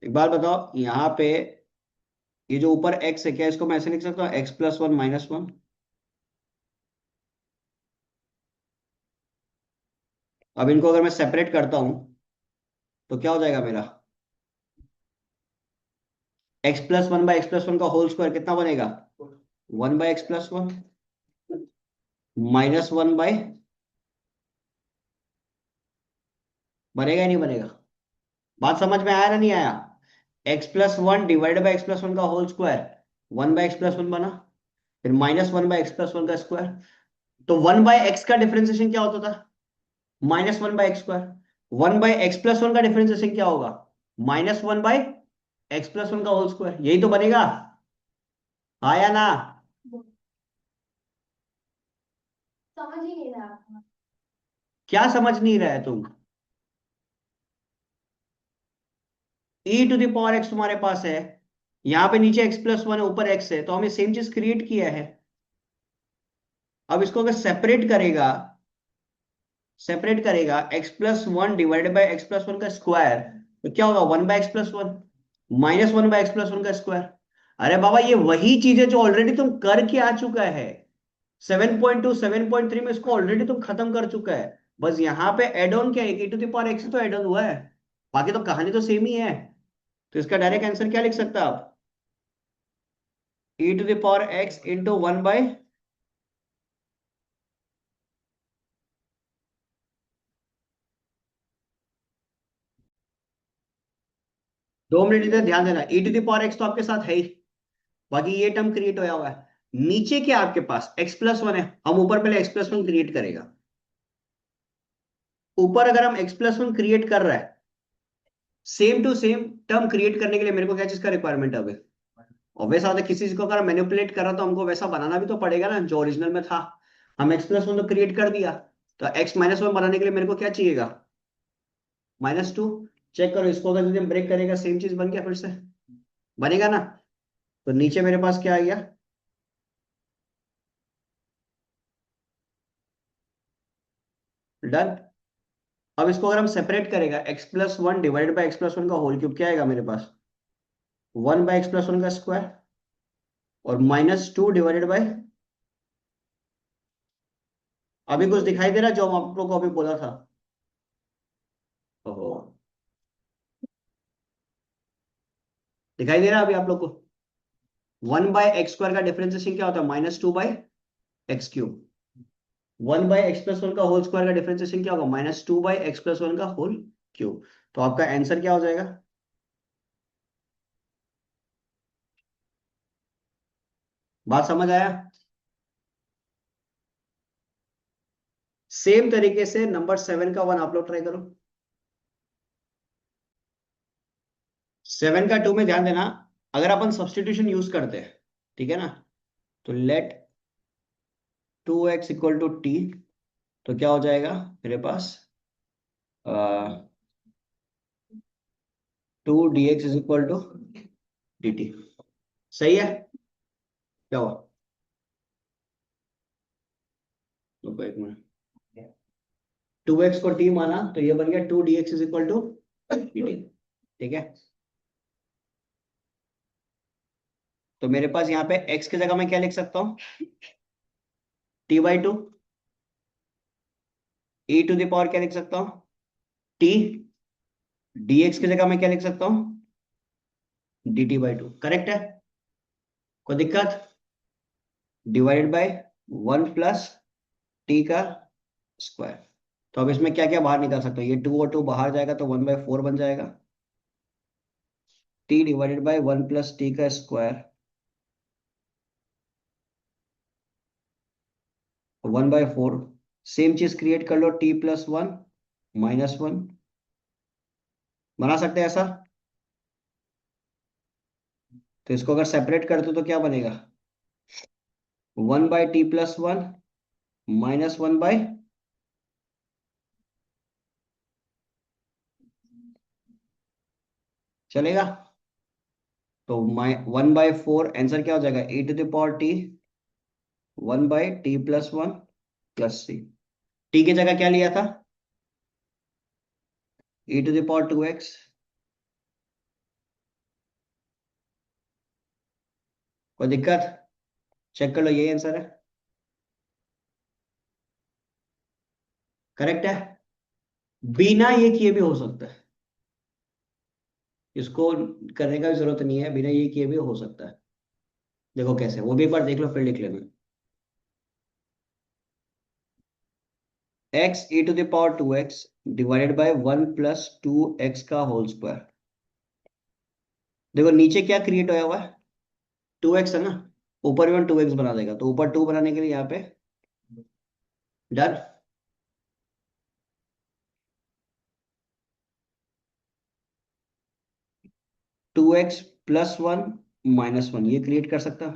एक बार बताओ यहाँ पे, ये जो ऊपर x है, क्या इसको मैं ऐसे लिख सकता हूँ x+1 - 1। अब इनको अगर मैं सेपरेट करता हूं तो क्या हो जाएगा मेरा, x+1/x+1 का होल स्क्वायर कितना बनेगा, 1/x+1 -1 बनेगा ही नहीं बनेगा। बात समझ में आया ना नहीं आया, x+1 डिवाइडेड बाई x+1 का होल स्क्वायर 1/x+1 बना, फिर -1/x+1 का स्क्वायर। तो 1/x का डिफरेंशिएशन क्या होता था, -1/x²। 1/x+1 का डिफरेंशिएशन क्या होगा, -1/x+1 का होल स्क्वायर, यही तो बनेगा। आया ना। समझ ही नहीं रहा। क्या समझ नहीं रहा है तुम, e⁻x तुम्हारे पास है, यहाँ पे नीचे x+1 है, ऊपर x है, तो हमने सेम चीज क्रिएट किया है। अब इसको अगर सेपरेट करेगा x+1 डिवाइडेड बाई x+1 का स्क्वायर, तो क्या होगा 1/x+1 -1/x+1 का स्क्वायर। अरे बाबा ये वही चीज है जो ऑलरेडी तुम करके आ चुका है, 7.2 7.3 में इसको ऑलरेडी तुम खत्म कर चुका है। बस यहाँ पे एड ऑन क्या है, e⁻x तो एड ऑन हुआ है, बाकी तो कहानी तो सेम ही है। तो इसका डायरेक्ट आंसर क्या लिख सकते हैं आप, e⁻x इंटू 1/, 2 मिनट इधर ध्यान देना, e⁻x तो आपके साथ है ही, बाकी ये टर्म क्रिएट होया हुआ है। नीचे क्या आपके पास x+1 है, हम ऊपर पहले x+1 क्रिएट करेगा। ऊपर अगर हम x+1 क्रिएट कर रहा है, same to same term create करने के लिए मेरे को क्या चीज का रिक्वायरमेंट है अभी, ऑब्वियस आता है, किसी चीज को अगर मैनिपुलेट कर रहा तो हमको वैसा बनाना भी तो पड़ेगा ना जो ओरिजिनल में था। हम x+1 तो क्रिएट कर दिया, तो x-1 बनाने के लिए मेरे को क्या चाहिएगा, -2। चेक करो इसको, अगर यदि हम ब्रेक करेगा सेम चीज बन गया, फिर से बनेगा ना। तो नीचे मेरे पास क्या आ गया, डन। अब इसको अगर हम सेपरेट करेगा x+1 डिवाइडेड बाई x+1 का होल क्यूब, क्या आएगा मेरे पास 1/x+1 का स्क्वायर, और -2 डिवाइडेड बाई, अभी कुछ दिखाई दे रहा है जो हम आप लोग को अभी बोला था। ओहो, दिखाई दे रहा है अभी आप लोग को, 1/x² का डिफरेंशिएशन क्या होता है, -2/x³। 1/x+1 का होल स्क्वायर का डिफरेंशिएशन क्या होगा, -2/x+1 का होल क्यूब। तो आपका आंसर क्या हो जाएगा, बात समझ आया। सेम तरीके से नंबर 7 का 1 आप लोग ट्राई करो। 7 का 2 में ध्यान देना, अगर अपन सब्सटीट्यूशन यूज करते हैं, ठीक है ना, तो लेट 2x = t, तो क्या हो जाएगा मेरे पास, 2 dx = dt। सही है, क्या हुआ, रुको एक मिनट, 2x को t माना तो ये बन गया 2 dx = dt, ठीक है। तो मेरे पास यहाँ पे x की जगह मैं क्या लिख सकता हूँ, t/2। e to the power क्या लिख सकता हूँ, t। dx की जगह मैं क्या लिख सकता हूँ, dt/2। करेक्ट है? कोई दिक्कत? डिवाइडेड बाय 1 + t का स्क्वायर। तो अब इसमें क्या क्या बाहर निकाल सकते हो, ये 2 और 2 बाहर जाएगा तो 1/4 बन जाएगा। t/1 + t का स्क्वायर 1/4। सेम चीज क्रिएट कर लो, t+1 - 1। बना सकते हैं ऐसा? तो इसको अगर सेपरेट कर दो तो क्या बनेगा, 1/t+1 - 1 चलेगा? तो 1/4 आंसर क्या हो जाएगा, e⁻t 1/t+1 + c। टी की जगह क्या लिया था, e⁻2x। कोई दिक्कत? चेक कर लो, यही आंसर है। करेक्ट है? बिना ये किए भी हो सकता है, इसको करने का भी जरूरत नहीं है, बिना ये किए भी हो सकता है। देखो कैसे, वो भी एक बार देख लो फिर लिख लेना। x e⁻2x divided by 1 + 2x का होल स्क्वायर। देखो नीचे क्या क्रिएट होया हुआ है, 2x है ना, ऊपर भी 2x बना देगा, तो ऊपर 2 बनाने के लिए यहाँ पे डन। 2x + 1 - 1 ये क्रिएट कर सकता,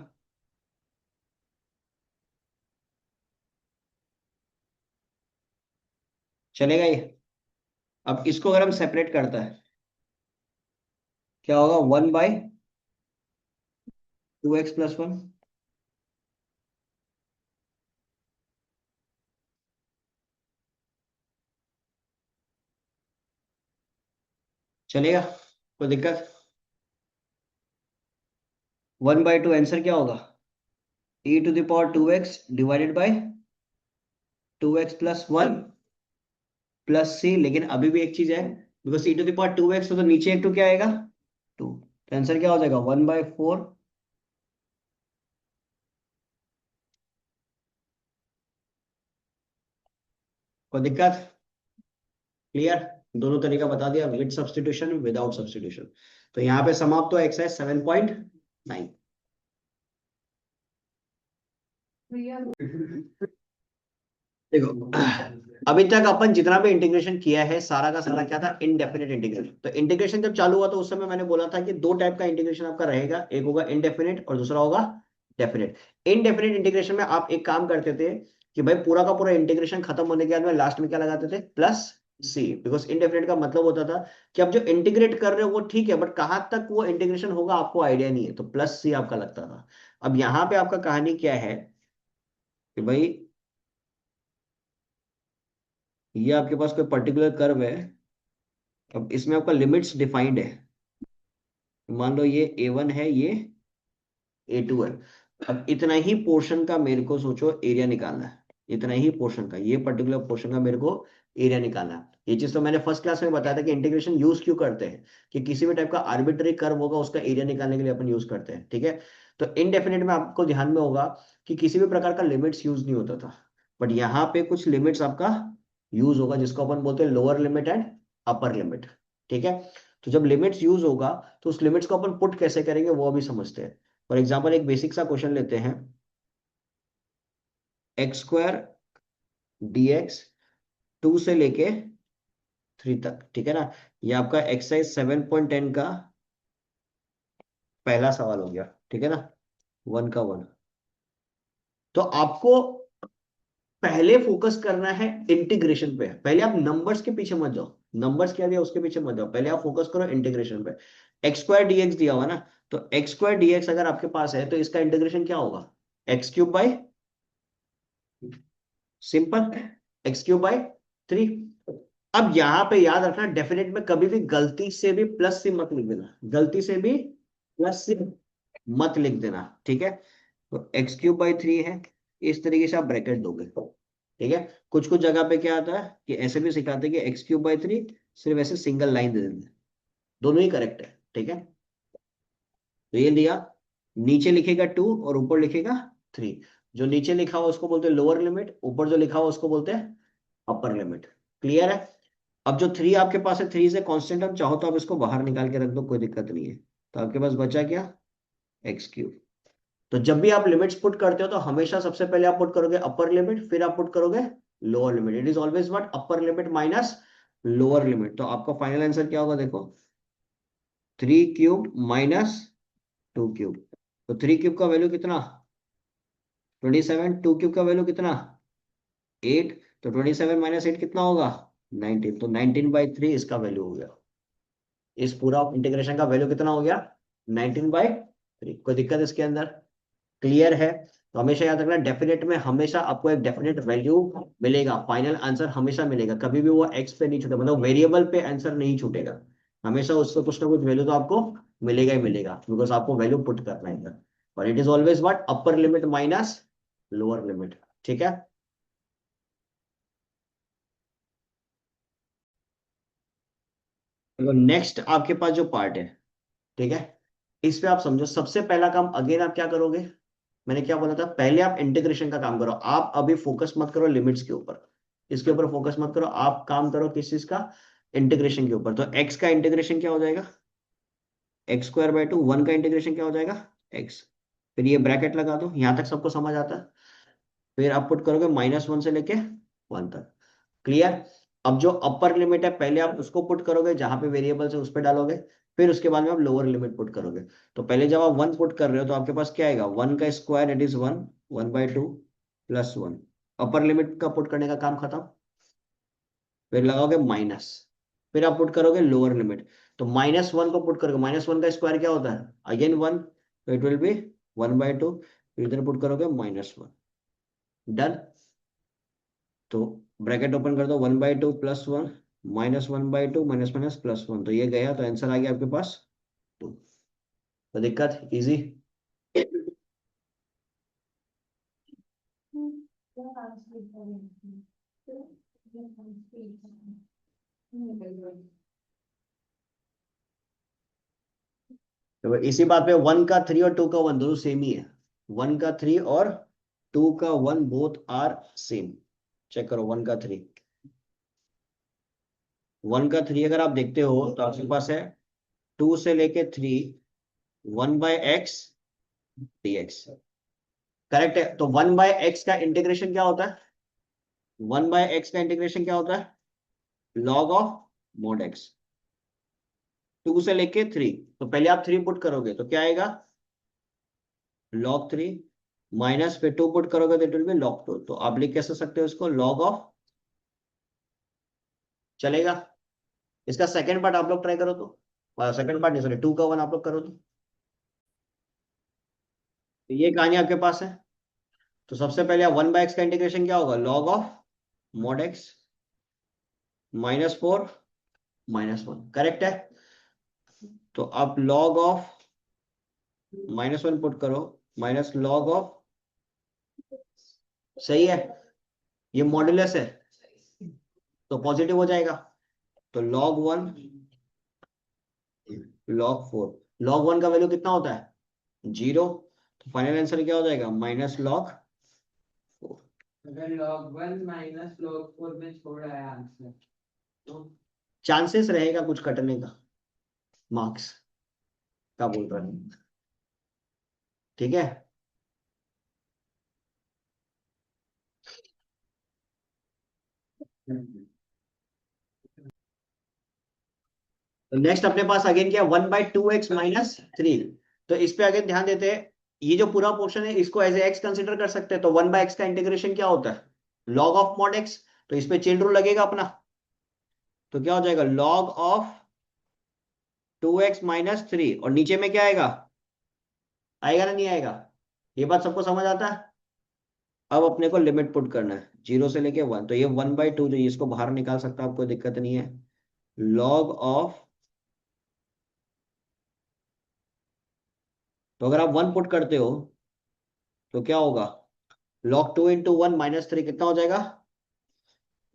चलेगा ये? अब इसको अगर हम सेपरेट करता है क्या होगा, 1/2x + 1। चलेगा? कोई दिक्कत? 1/2 आंसर क्या होगा, e⁻2x divided by 2x + 1 + c। लेकिन अभी भी एक चीज है, बिकॉज e⁻2x तो नीचे एक टू क्या आएगा, 2। तो आंसर क्या हो जाएगा, 1/4। कोई दिक्कत? क्लियर? दोनों तरीका बता दिया, विद सब्स्टिट्यूशन विदाउट सब्स्टिट्यूशन। तो यहाँ पे समाप्त हो एक्सरसाइज 7.9। देखो अभी तक अपन जितना भी इंटीग्रेशन किया है सारा का सारा क्या था, इनडेफिनेट इंटीग्रेशन। तो इंटीग्रेशन जब चालू हुआ तो उस समय मैंने बोला था कि दो टाइप का इंटीग्रेशन आपका रहेगा, एक होगा इनडेफिनेट और दूसरा होगा डेफिनेट। इनडेफिनेट इंटीग्रेशन में आप एक काम करते थे कि भाई पूरा का पूरा इंटीग्रेशन खत्म होने के बाद में लास्ट में क्या लगाते थे, +c। बिकॉज इनडेफिनेट का मतलब होता था कि आप जो इंटीग्रेट कर रहे हो वो ठीक है, बट कहां तक वो इंटीग्रेशन होगा आपको आइडिया नहीं है, तो +c आपका लगता था। अब यहाँ पे आपका कहानी क्या है कि भाई ये आपके पास कोई पर्टिकुलर कर्व है, अब इसमें आपका लिमिट्स डिफाइंड है। मान लो ये a1 है, ये a2 है। अब इतना ही पोर्शन का मेरे को सोचो एरिया निकालना है, इतना ही पोर्शन का, ये पर्टिकुलर पोर्शन का मेरे को एरिया निकालना है। ये चीज तो मैंने फर्स्ट क्लास में बताया था कि इंटीग्रेशन यूज क्यों करते हैं, कि किसी भी टाइप का आर्बिट्री कर्व होगा उसका एरिया निकालने के लिए अपन यूज करते हैं, ठीक है। तो इनडेफिनेट में आपको ध्यान में होगा कि किसी भी प्रकार का लिमिट्स यूज नहीं होता था, बट यहाँ पे कुछ लिमिट्स आपका यूज होगा, जिसको अपन बोलते हैं lower limit and upper limit, ठीक है। तो जब लिमिट्स यूज होगा तो उस लिमिट्स को अपन पुट कैसे करेंगे वो अभी समझते हैं। फॉर एग्जाम्पल एक बेसिक सा क्वेश्चन लेते हैं, x² dx 2 से लेके 3 तक, ठीक है ना। ये आपका एक्सरसाइज 7.10 का पहला सवाल हो गया, ठीक है ना, 1 का 1। तो आपको पहले फोकस करना है इंटीग्रेशन पे, पहले आप नंबर्स के पीछे मत जाओ, नंबर्स क्या दिया उसके पीछे मत जाओ, पहले आप फोकस करो इंटीग्रेशन पे। x² dx दिया हुआ ना, तो x² dx अगर आपके पास है तो इसका इंटीग्रेशन क्या होगा, x³ bye, simple, x³ bye 3। अब यहां पे याद रखना, डेफिनेट में कभी भी गलती से भी +c मत लिख देना, गलती से भी +c। मत लिख देना, ठीक है। तो x³/3 है, इस तरीके से आप ब्रैकेट दोगे, ठीक है। कुछ कुछ जगह पे क्या आता है कि ऐसे भी सिखाते हैं कि x³/3 सिर्फ ऐसे सिंगल लाइन दे देते हैं। दोनों ही करेक्ट है, ठीक है। तो ये लिया, नीचे लिखेगा 2 और ऊपर लिखेगा 3। जो नीचे लिखा हुआ उसको बोलते हैं लोअर लिमिट, ऊपर जो लिखा हुआ उसको बोलते हैं अपर लिमिट। क्लियर है। अब जो 3 आपके पास है, 3 से कांस्टेंट, हम चाहो तो आप इसको बाहर निकाल के रख दो, कोई दिक्कत नहीं है। तो आपके पास बचा क्या, x³। तो जब भी आप लिमिट्स पुट करते हो तो हमेशा सबसे पहले आप पुट करोगे अपर लिमिट, फिर आप पुट करोगे lower limit. It is always what, upper limit minus lower limit. तो आपका फाइनल आंसर क्या होगा, देखो, 3³ - 2³। तो 3³ का वैल्यू कितना, 27। 2³ का वैल्यू कितना, 8। तो 27 - 8 कितना होगा, 19। तो 19/3 इसका वैल्यू हो गया। इस पूरा इंटीग्रेशन का वैल्यू कितना हो गया, 19/3। कोई दिक्कत इसके अंदर, क्लियर है। तो हमेशा याद रखना, डेफिनेट में हमेशा आपको एक डेफिनेट वैल्यू मिलेगा, फाइनल आंसर हमेशा मिलेगा, कभी भी वो एक्स पे नहीं छूटेगा, मतलब वेरिएबल पे आंसर नहीं छूटेगा। हमेशा उससे कुछ ना कुछ वैल्यू तो आपको मिलेगा ही मिलेगा, बिकॉज आपको वैल्यू पुट करना है इधर। और it is always what, upper limit minus lower limit, ठीक है। तो नेक्स्ट आपके पास जो पार्ट है, ठीक है, इस पे आप समझो। सबसे पहला काम अगेन आप क्या करोगे, मैंने क्या बोला था, पहले आप इंटीग्रेशन का काम करो। आप अभी फोकस मत करो लिमिट्स के ऊपर, इसके ऊपर फोकस मत करो, आप काम करो किस चीज का, इंटीग्रेशन के ऊपर। तो एक्स का इंटीग्रेशन क्या हो जाएगा, x²/2। 1 का इंटीग्रेशन क्या हो जाएगा, x। फिर ये ब्रैकेट लगा दो, यहां तक सबको समझ आता है। फिर आप पुट करोगे -1 से लेके 1 तक। क्लियर। अब जो अपर लिमिट है पहले आप उसको पुट करोगे, जहां पे वेरिएबल्स है उस पर डालोगे। फिर उसके बाद में आप लोअर लिमिट पुट करोगे। तो पहले जब आप 1 पुट कर रहे हो तो आपके पास क्या आएगा, 1 का square it is 1, 1/2 +1। Upper limit का पुट करने का काम खत्म। फिर लगाओगे माइनस, फिर आप पुट करोगे लोअर लिमिट। तो -1 को पुट करोगे, -1 का स्क्वायर क्या होता है, अगेन 1। तो इट विल बी 1/2। फिर इधर पुट करोगे -1। डन। तो ब्रैकेट ओपन कर दो, 1/2 +1 -1/2 माइनस माइनस +1। तो ये गया, तो आंसर आ गया आपके पास 2। तो दिक्कत इजी। तो इसी बात पे 1 का 3 और 2 का 1 दोनों सेम ही है। 1 का 3 और 2 का 1 बोथ आर सेम। चेक करो 1 का 3, 1 का 3 अगर आप देखते हो तो आपके पास है 2 से लेके 3, 1/x dx। करेक्ट है। तो 1/x का इंटीग्रेशन क्या होता है, 1/x का इंटीग्रेशन क्या होता है, लॉग ऑफ मोड एक्स। 2 से लेके 3, तो पहले आप 3 पुट करोगे तो क्या आएगा, log 3, माइनस फिर 2 पुट करोगे तो इट विल बी log 2। तो आप लिख कैसे सकते हो इसको, लॉग ऑफ, चलेगा। इसका सेकंड पार्ट आप लोग ट्राई करो तो, सेकंड पार्ट नहीं सॉरी, 2 का 1 आप लोग करो तो ये कहानी आपके पास है। तो सबसे पहले 1/x का इंटीग्रेशन क्या होगा, log of mode x -4 -1, correct है। तो आप लॉग ऑफ -1 पुट करो, माइनस लॉग ऑफ, सही है, ये मॉड्यूलस है तो पॉजिटिव हो जाएगा। तो log 1 log 4, log 1 का वैल्यू कितना होता है, 0। तो फाइनल आंसर क्या हो जाएगा, -log 4। अगर log 1 -log 4 में छोड़ा है आंसर तो चांसेस रहेगा कुछ कटने का, मार्क्स का बोल रहा हूँ, ठीक है। तो नेक्स्ट अपने पास अगेन क्या, 1/2x - 3। तो इस पे अगेन ध्यान देते हैं, ये जो पूरा पोर्शन है इसको एज ए एक्स कंसिडर कर सकते हैं। तो 1/x का इंटीग्रेशन क्या होता है, लॉग ऑफ मॉड एक्स। तो इस पे चेन रूल लगेगा अपना। तो क्या हो जाएगा, लॉग ऑफ 2x - 3, और नीचे में क्या आएगा, आएगा ना नहीं आएगा, ये बात सबको समझ आता है। अब अपने को लिमिट पुट करना है 0 से लेके 1। तो ये 1/2 जो इसको बाहर निकाल सकता है, आपको दिक्कत नहीं है। लॉग ऑफ तो अगर आप 1 पुट करते हो तो क्या होगा, log 2 इंटू 1 -3 कितना हो जाएगा,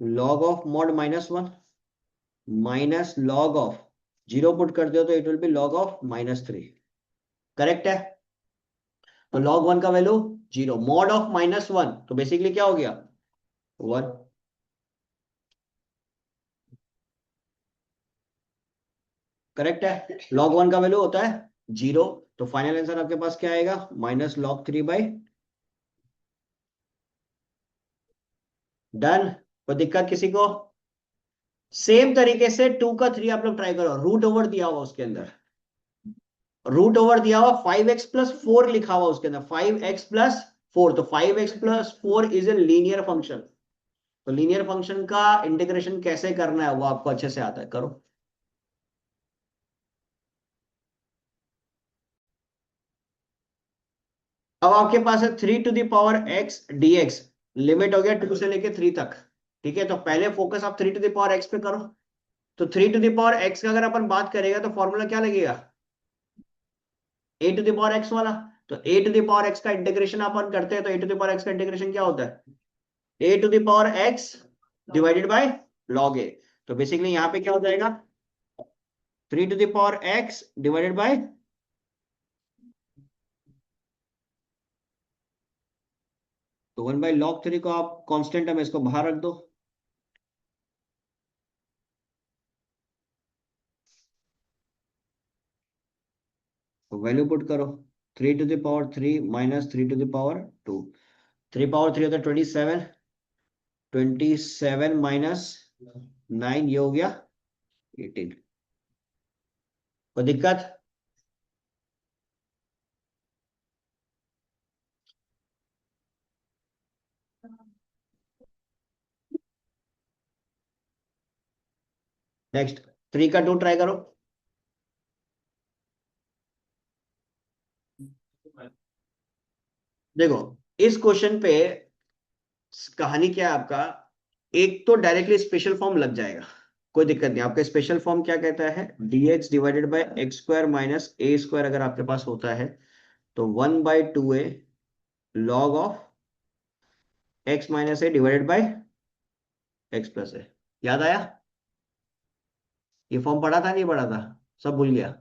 log of mod -1 minus log of 0 put करते हो तो it will be log of -3। Correct है। तो log 1 का वैल्यू 0, मॉड ऑफ -1 तो बेसिकली क्या हो गया 1। करेक्ट है। log 1 का वैल्यू होता है 0, तो फाइनल आंसर आपके पास क्या आएगा, -log 3/। डन। कोई दिक्कत किसी को। सेम तरीके से 2 का 3 आप लोग ट्राई करो, रूट ओवर दिया हुआ उसके अंदर, रूट ओवर दिया हुआ 5x+4 लिखा हुआ उसके अंदर, 5x+4, तो 5x+4 is a linear function. तो लीनियर फंक्शन का इंटीग्रेशन कैसे करना है वो आपको अच्छे से आता है, करो। अब आपके पास है 3 to the power x dx, limit हो गया 2 से लेके 3 तक। ठीक है, तो पहले फोकस आप 3 to the power x पे करो। तो 3 to the power x का अगर अपन बात करेगा तो फॉर्मूला क्या लगेगा, a to the power x वाला। तो a to the power x का इंटीग्रेशन अपन करते हैं तो a to the power x का इंटीग्रेशन क्या होता है, a to the power x divided by log a। तो बेसिकली यहां पे क्या हो जाएगा, 3 to the power x divided by, तो 1/log 3 को आप कांस्टेंट है, इसको बाहर रख दो। तो वैल्यू पुट करो, 3 to the power 3 minus 3 to the power 2, 3 power 3 होता है 27, 27 माइनस 9 ये हो गया 18। कोई दिक्कत। नेक्स्ट 3 का 2 ट्राई करो। देखो इस क्वेश्चन पे कहानी क्या है आपका, एक तो डायरेक्टली स्पेशल फॉर्म लग जाएगा, कोई दिक्कत नहीं। आपका स्पेशल फॉर्म क्या कहता है, dx divided by x² minus a² अगर आपके पास होता है तो 1/2a log of x minus a divided bye x plus a। याद आया, ये फॉर्म पढ़ा था नहीं पढ़ा था, सब भूल गया।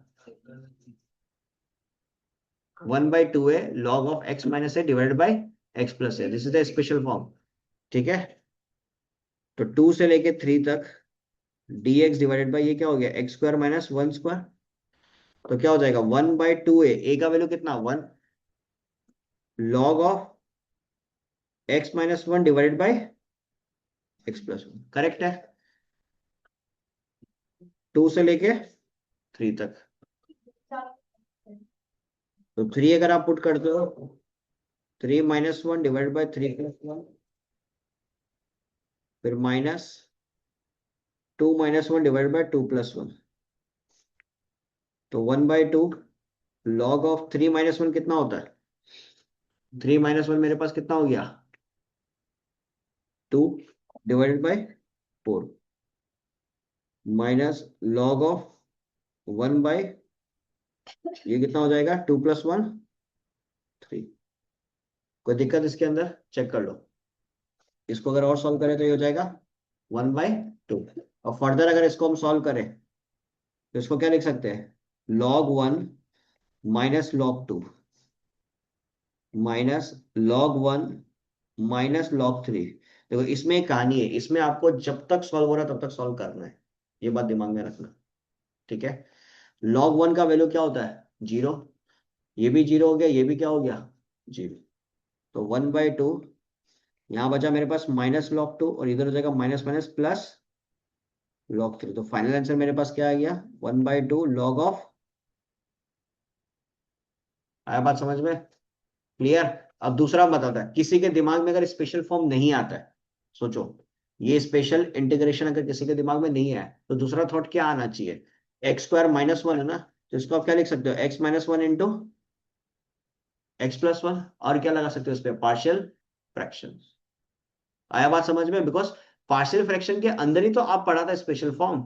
1/2a log of x minus a divided bye x plus a, this is the special form. ठीक है, तो 2 से लेके 3 तक dx डिवाइडेड बाय ये क्या हो गया, x² माइनस 1²। तो क्या हो जाएगा 1/2a, a का वैल्यू कितना 1, log of x minus 1 divided bye x plus 1। Correct है, 2 से लेके 3 तक। तो 3 अगर आप पुट करते हो 3 माइनस 1 डिवाइडेड बाय 3 प्लस 1, फिर minus 2 minus 1 divided bye 2 plus 1, तो 1/2 log ऑफ 3 माइनस 1 कितना होता है, 3 माइनस 1 मेरे पास कितना हो गया 2 divided by 4 minus log of 1/, ये कितना हो जाएगा 2 प्लस 1 3। कोई दिक्कत इसके अंदर, चेक कर लो। इसको अगर और सॉल्व करें तो ये हो जाएगा 1/2। और फर्दर अगर इसको हम सॉल्व करें तो इसको क्या लिख सकते हैं, log 1 minus log 2 minus log 1 minus log 3। देखो इसमें एक कहानी है, इसमें आपको जब तक सॉल्व हो रहा है तब तक सॉल्व करना है, ये बात दिमाग में रखना। ठीक है, log 1 का वैल्यू क्या होता है 0, ये भी 0 हो गया, ये भी क्या हो गया 0। तो 1/2 यहां बचा मेरे पास -log 2 और इधर हो जाएगा माइनस माइनस प्लस log 3। तो फाइनल आंसर मेरे पास क्या आ गया 1/2 log ऑफ, आया बात समझ में, क्लियर। अब दूसरा बताता है, किसी के दिमाग में अगर स्पेशल फॉर्म नहीं आता है, सोचो ये स्पेशल इंटीग्रेशन अगर किसी के दिमाग में नहीं है तो दूसरा थॉट क्या आना चाहिए, x² माइनस 1 है ना, तो इसको आप क्या लिख सकते हो x minus 1 into x plus 1, और क्या लगा सकते हो इस पे पार्शियल फ्रैक्शन। आया बात समझ में, बिकॉज पार्शियल फ्रैक्शन के अंदर ही तो आप पढ़ा था स्पेशल फॉर्म।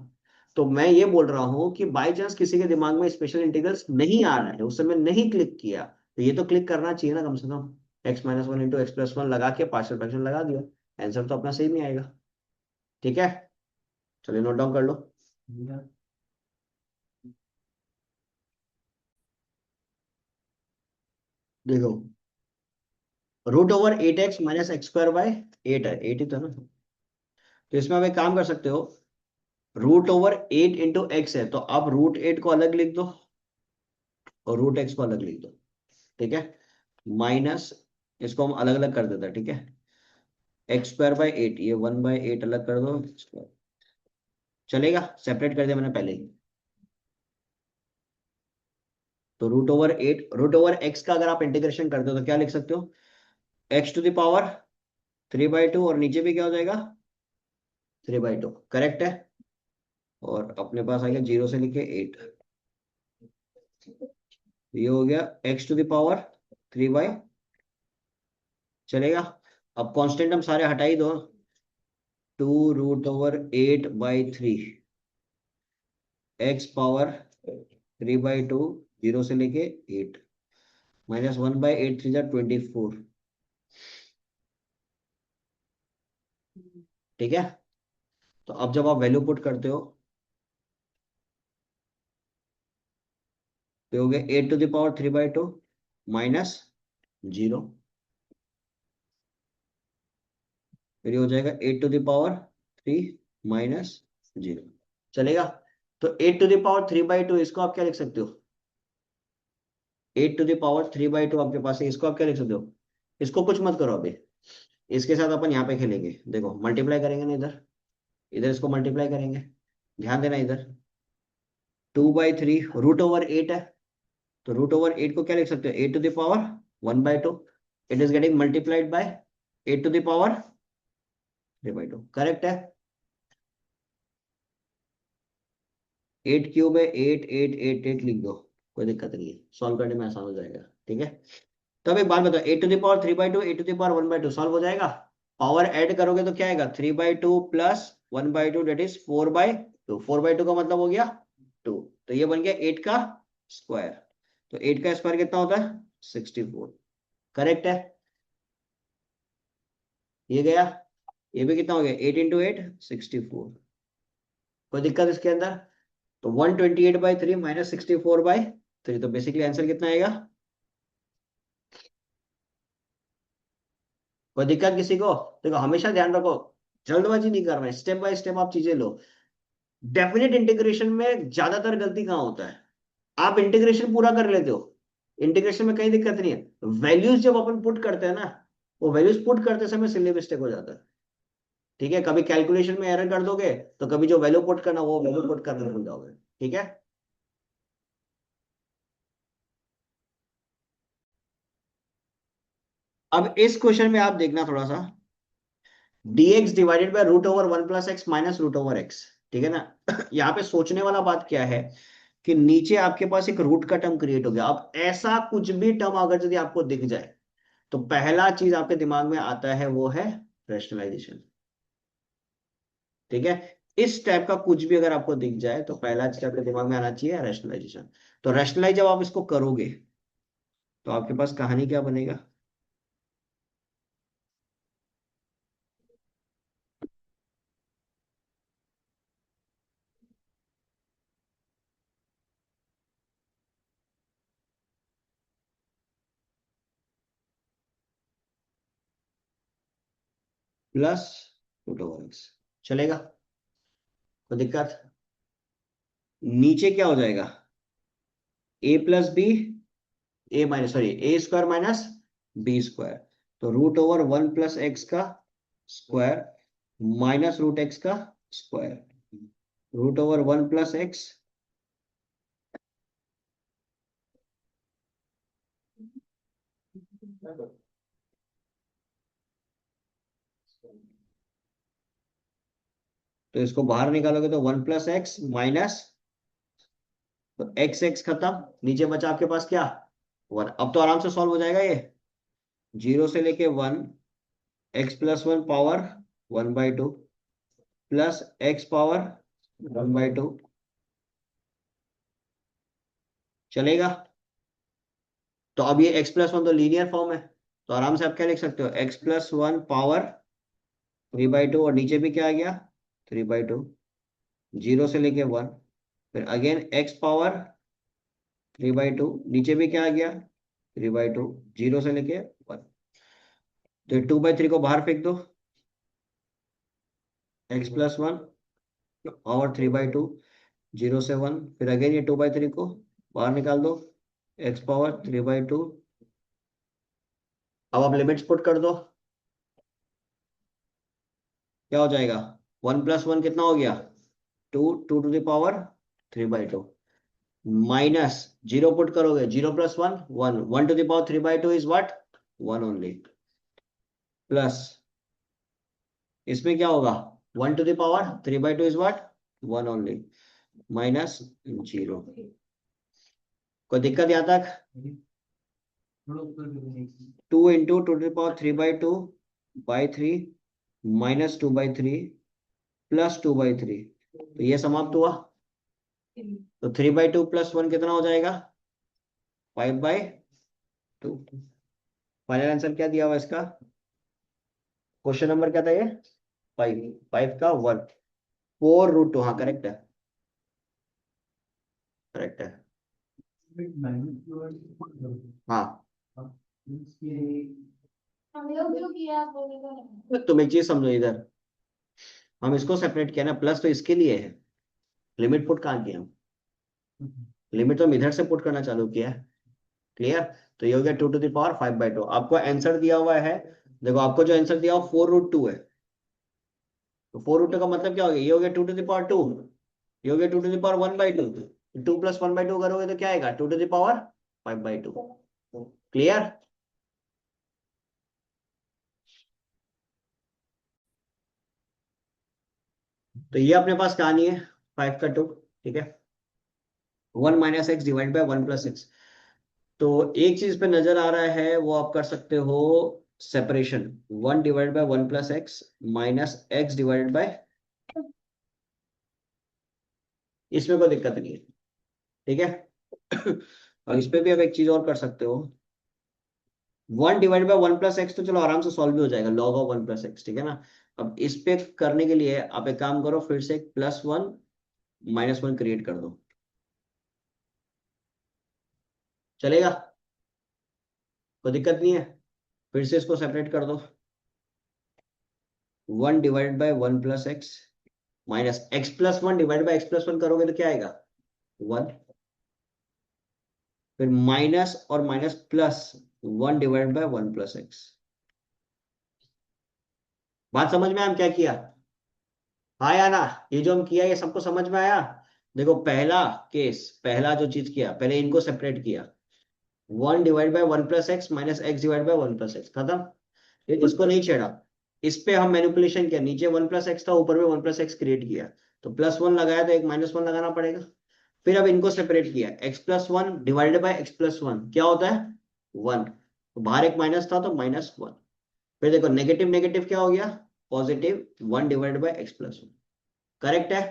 तो मैं ये बोल रहा हूँ कि बाई चांस किसी के दिमाग में स्पेशल इंटीग्रल्स नहीं आ रहा है, उस समय नहीं क्लिक किया, तो ये तो क्लिक करना चाहिए ना कम से कम। x-1 इंटू x+1 लगा के पार्शियल फ्रैक्शन लगा दिया, आंसर तो अपना सेम ही आएगा। ठीक है, चलिए नोट डाउन कर लो। देखो, √8x माइनस x² बाय 8 है, 8 ही था ना। तो इसमें आप एक काम कर सकते हो, √8 इंटू एक्स है, तो आप √8 को अलग लिख दो और √x को अलग लिख दो। ठीक है, माइनस, इसको हम अलग अलग कर देते हैं। ठीक है, x² बाय 8, ये 1/8 अलग कर दो, चलेगा, सेपरेट कर दिया मैंने पहले ही। तो √8 √x का अगर आप इंटीग्रेशन करते हो तो क्या लिख सकते हो, x⁻³ और नीचे भी क्या हो जाएगा, 3/2। करेक्ट है, और अपने पास आ गया 0 से लेके 8, ये हो गया x⁻³ चलेगा। अब कांस्टेंट हम सारे हटा ही दो, 2√8/3, x⁻³ 0 से लेके 8, माइनस 1/8 3 24। ठीक है, तो अब जब आप वैल्यू पुट करते हो तो हो गया 8⁻³ माइनस 0, फिर ये हो जाएगा 8⁻³ माइनस 0। चलेगा, तो 8⁻³/2 इसको आप क्या लिख सकते हो, 8⁻³ आपके पास है, इसको आप क्या लिख सकते हो, इसको कुछ मत करो अभी, इसके साथ अपन यहाँ पे खेलेंगे। देखो मल्टीप्लाई करेंगे ना, इधर इधर इसको मल्टीप्लाई करेंगे, ध्यान देना इधर। 2/3 √8 है, तो √8 को क्या लिख सकते हो, 8⁻1/2, it is getting multiplied by 8⁻3/2। Correct है, 8³ है, 8 लिख दो, कोई दिक्कत नहीं है, सॉल्व करने में आसान हो जाएगा। ठीक है, तो अब एक बात बताओ, 8⁻3/2 8⁻1/2 सॉल्व हो जाएगा। पावर ऐड करोगे तो क्या आएगा, 3/2 प्लस 1/2 डेट इज 4/2, 4/2 का मतलब हो गया 2, तो ये बन गया 8 का स्क्वायर। तो 8 का स्क्वायर कितना होता है, 64। करेक्ट है, ये गया, ये भी कितना हो गया, 8 इंटू 8 64। कोई दिक्कत इसके अंदर, तो 128/3 माइनस 64/3, तो बेसिकली आंसर कितना आएगा। कोई दिक्कत किसी को, देखो हमेशा ध्यान रखो, जल्दबाजी नहीं करना है, स्टेप बाय स्टेप आप चीजें लो। डेफिनेट इंटीग्रेशन में ज्यादातर गलती कहाँ होता है, आप इंटीग्रेशन पूरा कर लेते हो, इंटीग्रेशन में कहीं दिक्कत नहीं है, वैल्यूज जब अपन पुट करते हैं ना, वो वैल्यूज पुट करते समय सिली मिस्टेक हो जाता है। ठीक है, कभी कैलकुलेशन में एरर कर दोगे, तो कभी जो वैल्यू पुट करना वो वैल्यू पुट करना भूल जाओगे। ठीक है, अब इस क्वेश्चन में आप देखना थोड़ा सा, dx divided by √1 + x minus √x। ठीक है ना। यहाँ पे सोचने वाला बात क्या है, कि नीचे आपके पास एक रूट का टर्म क्रिएट हो गया। अब ऐसा कुछ भी टर्म अगर यदि आपको दिख जाए, तो पहला चीज आपके दिमाग में आता है वो है रैशनलाइजेशन। ठीक है, इस टाइप का कुछ भी अगर आपको दिख जाए तो पहला चीज आपके दिमाग में आना चाहिए रैशनलाइजेशन। तो रैशनलाइज जब आप इसको करोगे तो आपके पास कहानी क्या बनेगा, प्लस √x। चलेगा, कोई दिक्कत, नीचे क्या हो जाएगा, a+b, a² माइनस b², तो √1 + x का स्क्वायर माइनस √x का स्क्वायर, √1 + x, तो इसको बाहर निकालोगे तो 1 + x माइनस, तो x खत्म, नीचे बचा आपके पास क्या, 1। अब तो आराम से सॉल्व हो जाएगा ये, 0 से लेके 1, x+1 power 1/2 plus x power 1/2 चलेगा? तो अब ये x प्लस वन तो लीनियर फॉर्म है, तो आराम से आप क्या लिख सकते हो, x प्लस वन पावर 3/2, और नीचे भी क्या आ गया 3/2, 0 से लेके 1, फिर अगेन x पावर 3/2, नीचे भी क्या आ गया 3/2, 0 से लेके 1। तो 2/3 को बाहर फेंक दो, x प्लस वन पावर 3/2, 0 से 1, फिर अगेन ये 2/3 को बाहर निकाल दो, x पावर 3/2। अब आप लिमिट्स पुट कर दो, क्या हो जाएगा, 1 + 1 कितना हो गया 2, 2 to the power 3/2, minus 0 put करोगे, 0 + 1 1, 1 to the power 3/2 is what 1 only, plus इसमें क्या होगा 1 to the power 3/2 is what 1 only, minus 0। कोई दिक्कत यहाँ तक? 2 × 2 to the power 3/2/3 minus 2/3 plus 2/3, तो ये समाप्त हुआ। तो 3/2 + 1 कितना हो जाएगा 5/2। फाइनल आंसर क्या दिया हुआ इसका, क्वेश्चन नंबर क्या था ये 5, 5 का 1, 4√2, हाँ करेक्ट है, करेक्ट है। हाँ हम लोग जो किया आप बोलेगा। तुम एक चीज समझो, इधर हम इसको सेपरेट किया ना, प्लस तो इसके लिए है, लिमिट पुट कहाँ किया हम, लिमिट तो हम इधर से पुट करना चालू किया है, क्लियर? तो ये हो गया 2 to the power 5/2। आपको आंसर दिया हुआ है, देखो आपको जो आंसर दिया हुआ 4√2 है, तो 4√2 का मतलब क्या हो गया, ये हो गया 2 to the power 2, ये हो गया 2 to the power 1/2, 2 + 1/2 करोगे तो क्या आएगा 2 to the power 5/2, क्लियर? तो ये अपने पास कहानी है 5 का 2, ठीक है, 1 - x डिवाइड बाय 1 + x। तो एक चीज पे नजर आ रहा है, वो आप कर सकते हो separation, 1/1 + x minus x divided by, इसमें कोई दिक्कत नहीं है, ठीक है। और इस पे भी आप एक चीज और कर सकते हो, 1/1 + x तो चलो आराम से सॉल्व भी हो जाएगा, log ऑफ 1 + x, ठीक है ना। अब इस पे करने के लिए आप एक काम करो, फिर से +1 -1 क्रिएट कर दो, चलेगा, कोई दिक्कत नहीं है। फिर से इसको सेपरेट कर दो, 1/1 + x minus x+1 divide by x+1 करोगे तो क्या आएगा 1, फिर माइनस और माइनस प्लस 1/1 + x। बात समझ में आया हम क्या किया, हाँ या ना? ये जो हम किया ये सबको समझ में आया? देखो पहला केस, पहला जो चीज किया, पहले इनको सेपरेट किया, 1/1 + x minus x divide by 1 + x, खत्म। ये इसको नहीं छेड़ा, इस पे हम मैनिपुलेशन किया, नीचे 1 + x था, ऊपर में 1 + x क्रिएट किया, तो +1 लगाया तो एक -1 लगाना पड़ेगा। फिर अब इनको सेपरेट किया, x+1 डिवाइडेड बाय x+1 क्या होता है 1, तो बाहर एक माइनस था तो -1। फिर देखो नेगेटिव नेगेटिव क्या हो गया positive, 1 divided by x+1, correct है।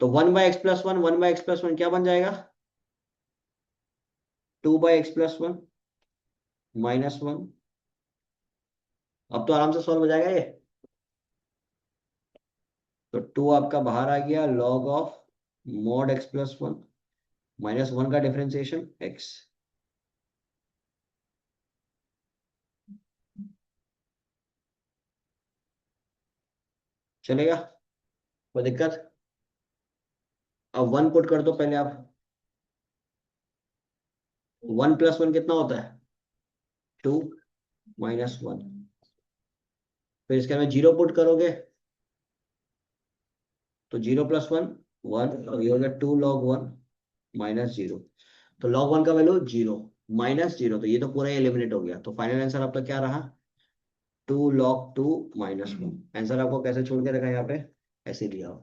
तो 1/x+1, 1/x+1 क्या बन जाएगा 2/x+1 -1। अब तो आराम से सॉल्व हो जाएगा ये, तो 2 आपका बाहर आ गया, log ऑफ mod x+1 -1 का डिफरेंशिएशन x, चलेगा, कोई दिक्कत? अब 1 पुट कर दो पहले आप, 1 + 1 कितना होता है 2 -1, फिर इसके में 0 पुट करोगे तो 0 + 1 1, और ये हो गया 2 log 1 -0, तो log 1 का वैल्यू 0 -0, तो ये तो पूरा एलिमिनेट हो गया, तो फाइनल आंसर आपका क्या रहा 2 log 2 -1। आंसर आपको कैसे छोड़ के रखा है यहाँ पे, ऐसे दिया हो,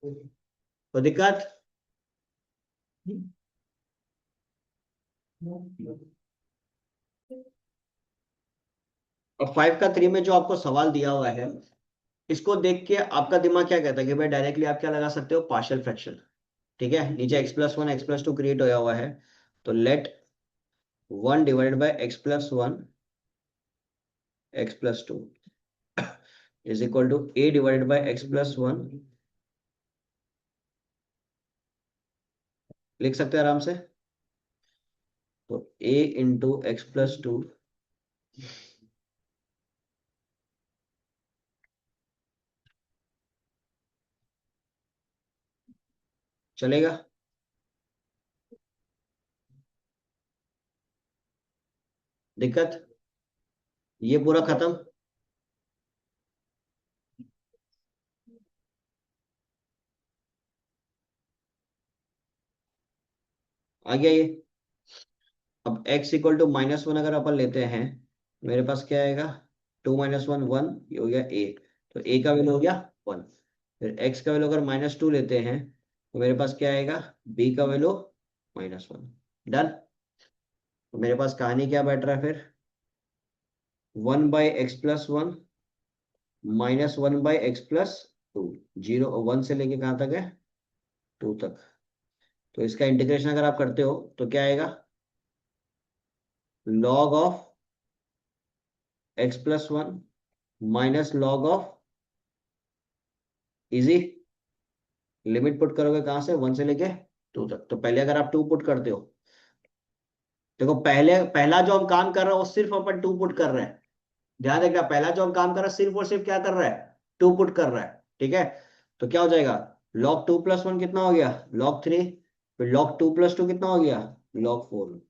कोई दिक्कत? और 5 का 3 में जो आपको सवाल दिया हुआ है, इसको देख के आपका दिमाग क्या कहता है कि भाई डायरेक्टली आप क्या लगा सकते हो पार्शियल फ्रैक्शन, ठीक है, नीचे x+1 x+2 क्रिएट होया हुआ है, तो let 1 divided by x+1 x+2 is equal to a divided by x+1, लिख सकते हैं आराम से। तो a इंटू x+2 चलेगा। दिक्कत, ये पूरा खत्म। आ गया ये। अब x इक्वल टू -1 अगर अपन लेते हैं, मेरे पास क्या आएगा, 2 - 1 1, ये हो गया a। तो a का वैल्यू हो गया 1। फिर x का वैल्यू अगर -2 लेते हैं तो मेरे पास क्या आएगा, b का वैल्यू -1। डन। तो मेरे पास कहानी क्या बैठ रहा है फिर, 1/x+1 -1/x+2, 1 से लेके कहाँ तक है, 2 तक। तो इसका इंटीग्रेशन अगर आप करते हो तो क्या आएगा, log of x+1 minus log of, easy, limit put करोगे कहां से, 1 से लेके 2 तक। तो पहले अगर आप 2 पुट करते हो, देखो पहले पहला जो हम काम कर रहे हैं वो सिर्फ अपन 2 पुट कर रहे हैं। ध्यान रखना, पहला जो हम काम कर रहा है सिर्फ और सिर्फ क्या कर रहा है, 2 पुट कर रहा है, ठीक है। तो क्या हो जाएगा, log 2 + 1 कितना हो गया, log 3। फिर log 2 + 2 कितना हो गया, log 4।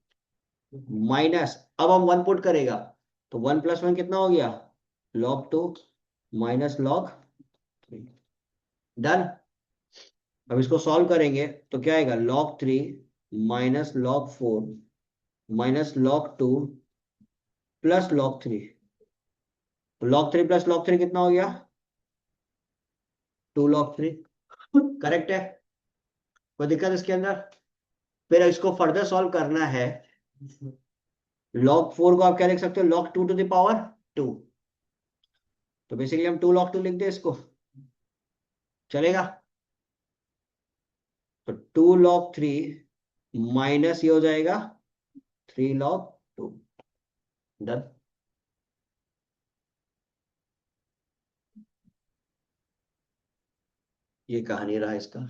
माइनस, अब हम 1 पुट करेगा तो 1 + 1 कितना हो गया, log 2 माइनस log 3। डन। अब इसको सॉल्व करेंगे तो क्या आएगा, log 3 minus log 4 minus log 2 plus log 3। तो log 3 प्लस log 3 कितना हो गया, 2 log 3। करेक्ट है, कोई दिक्कत इसके अंदर। फिर इसको फर्दर सॉल्व करना है, log 4 को आप क्या लिख सकते हो, log 2 टू द पावर 2। तो बेसिकली हम 2 log 2 लिख दे इसको, चलेगा। तो 2 log 3 माइनस ये हो जाएगा 3 log 2। डन। ये कहानी रहा इसका।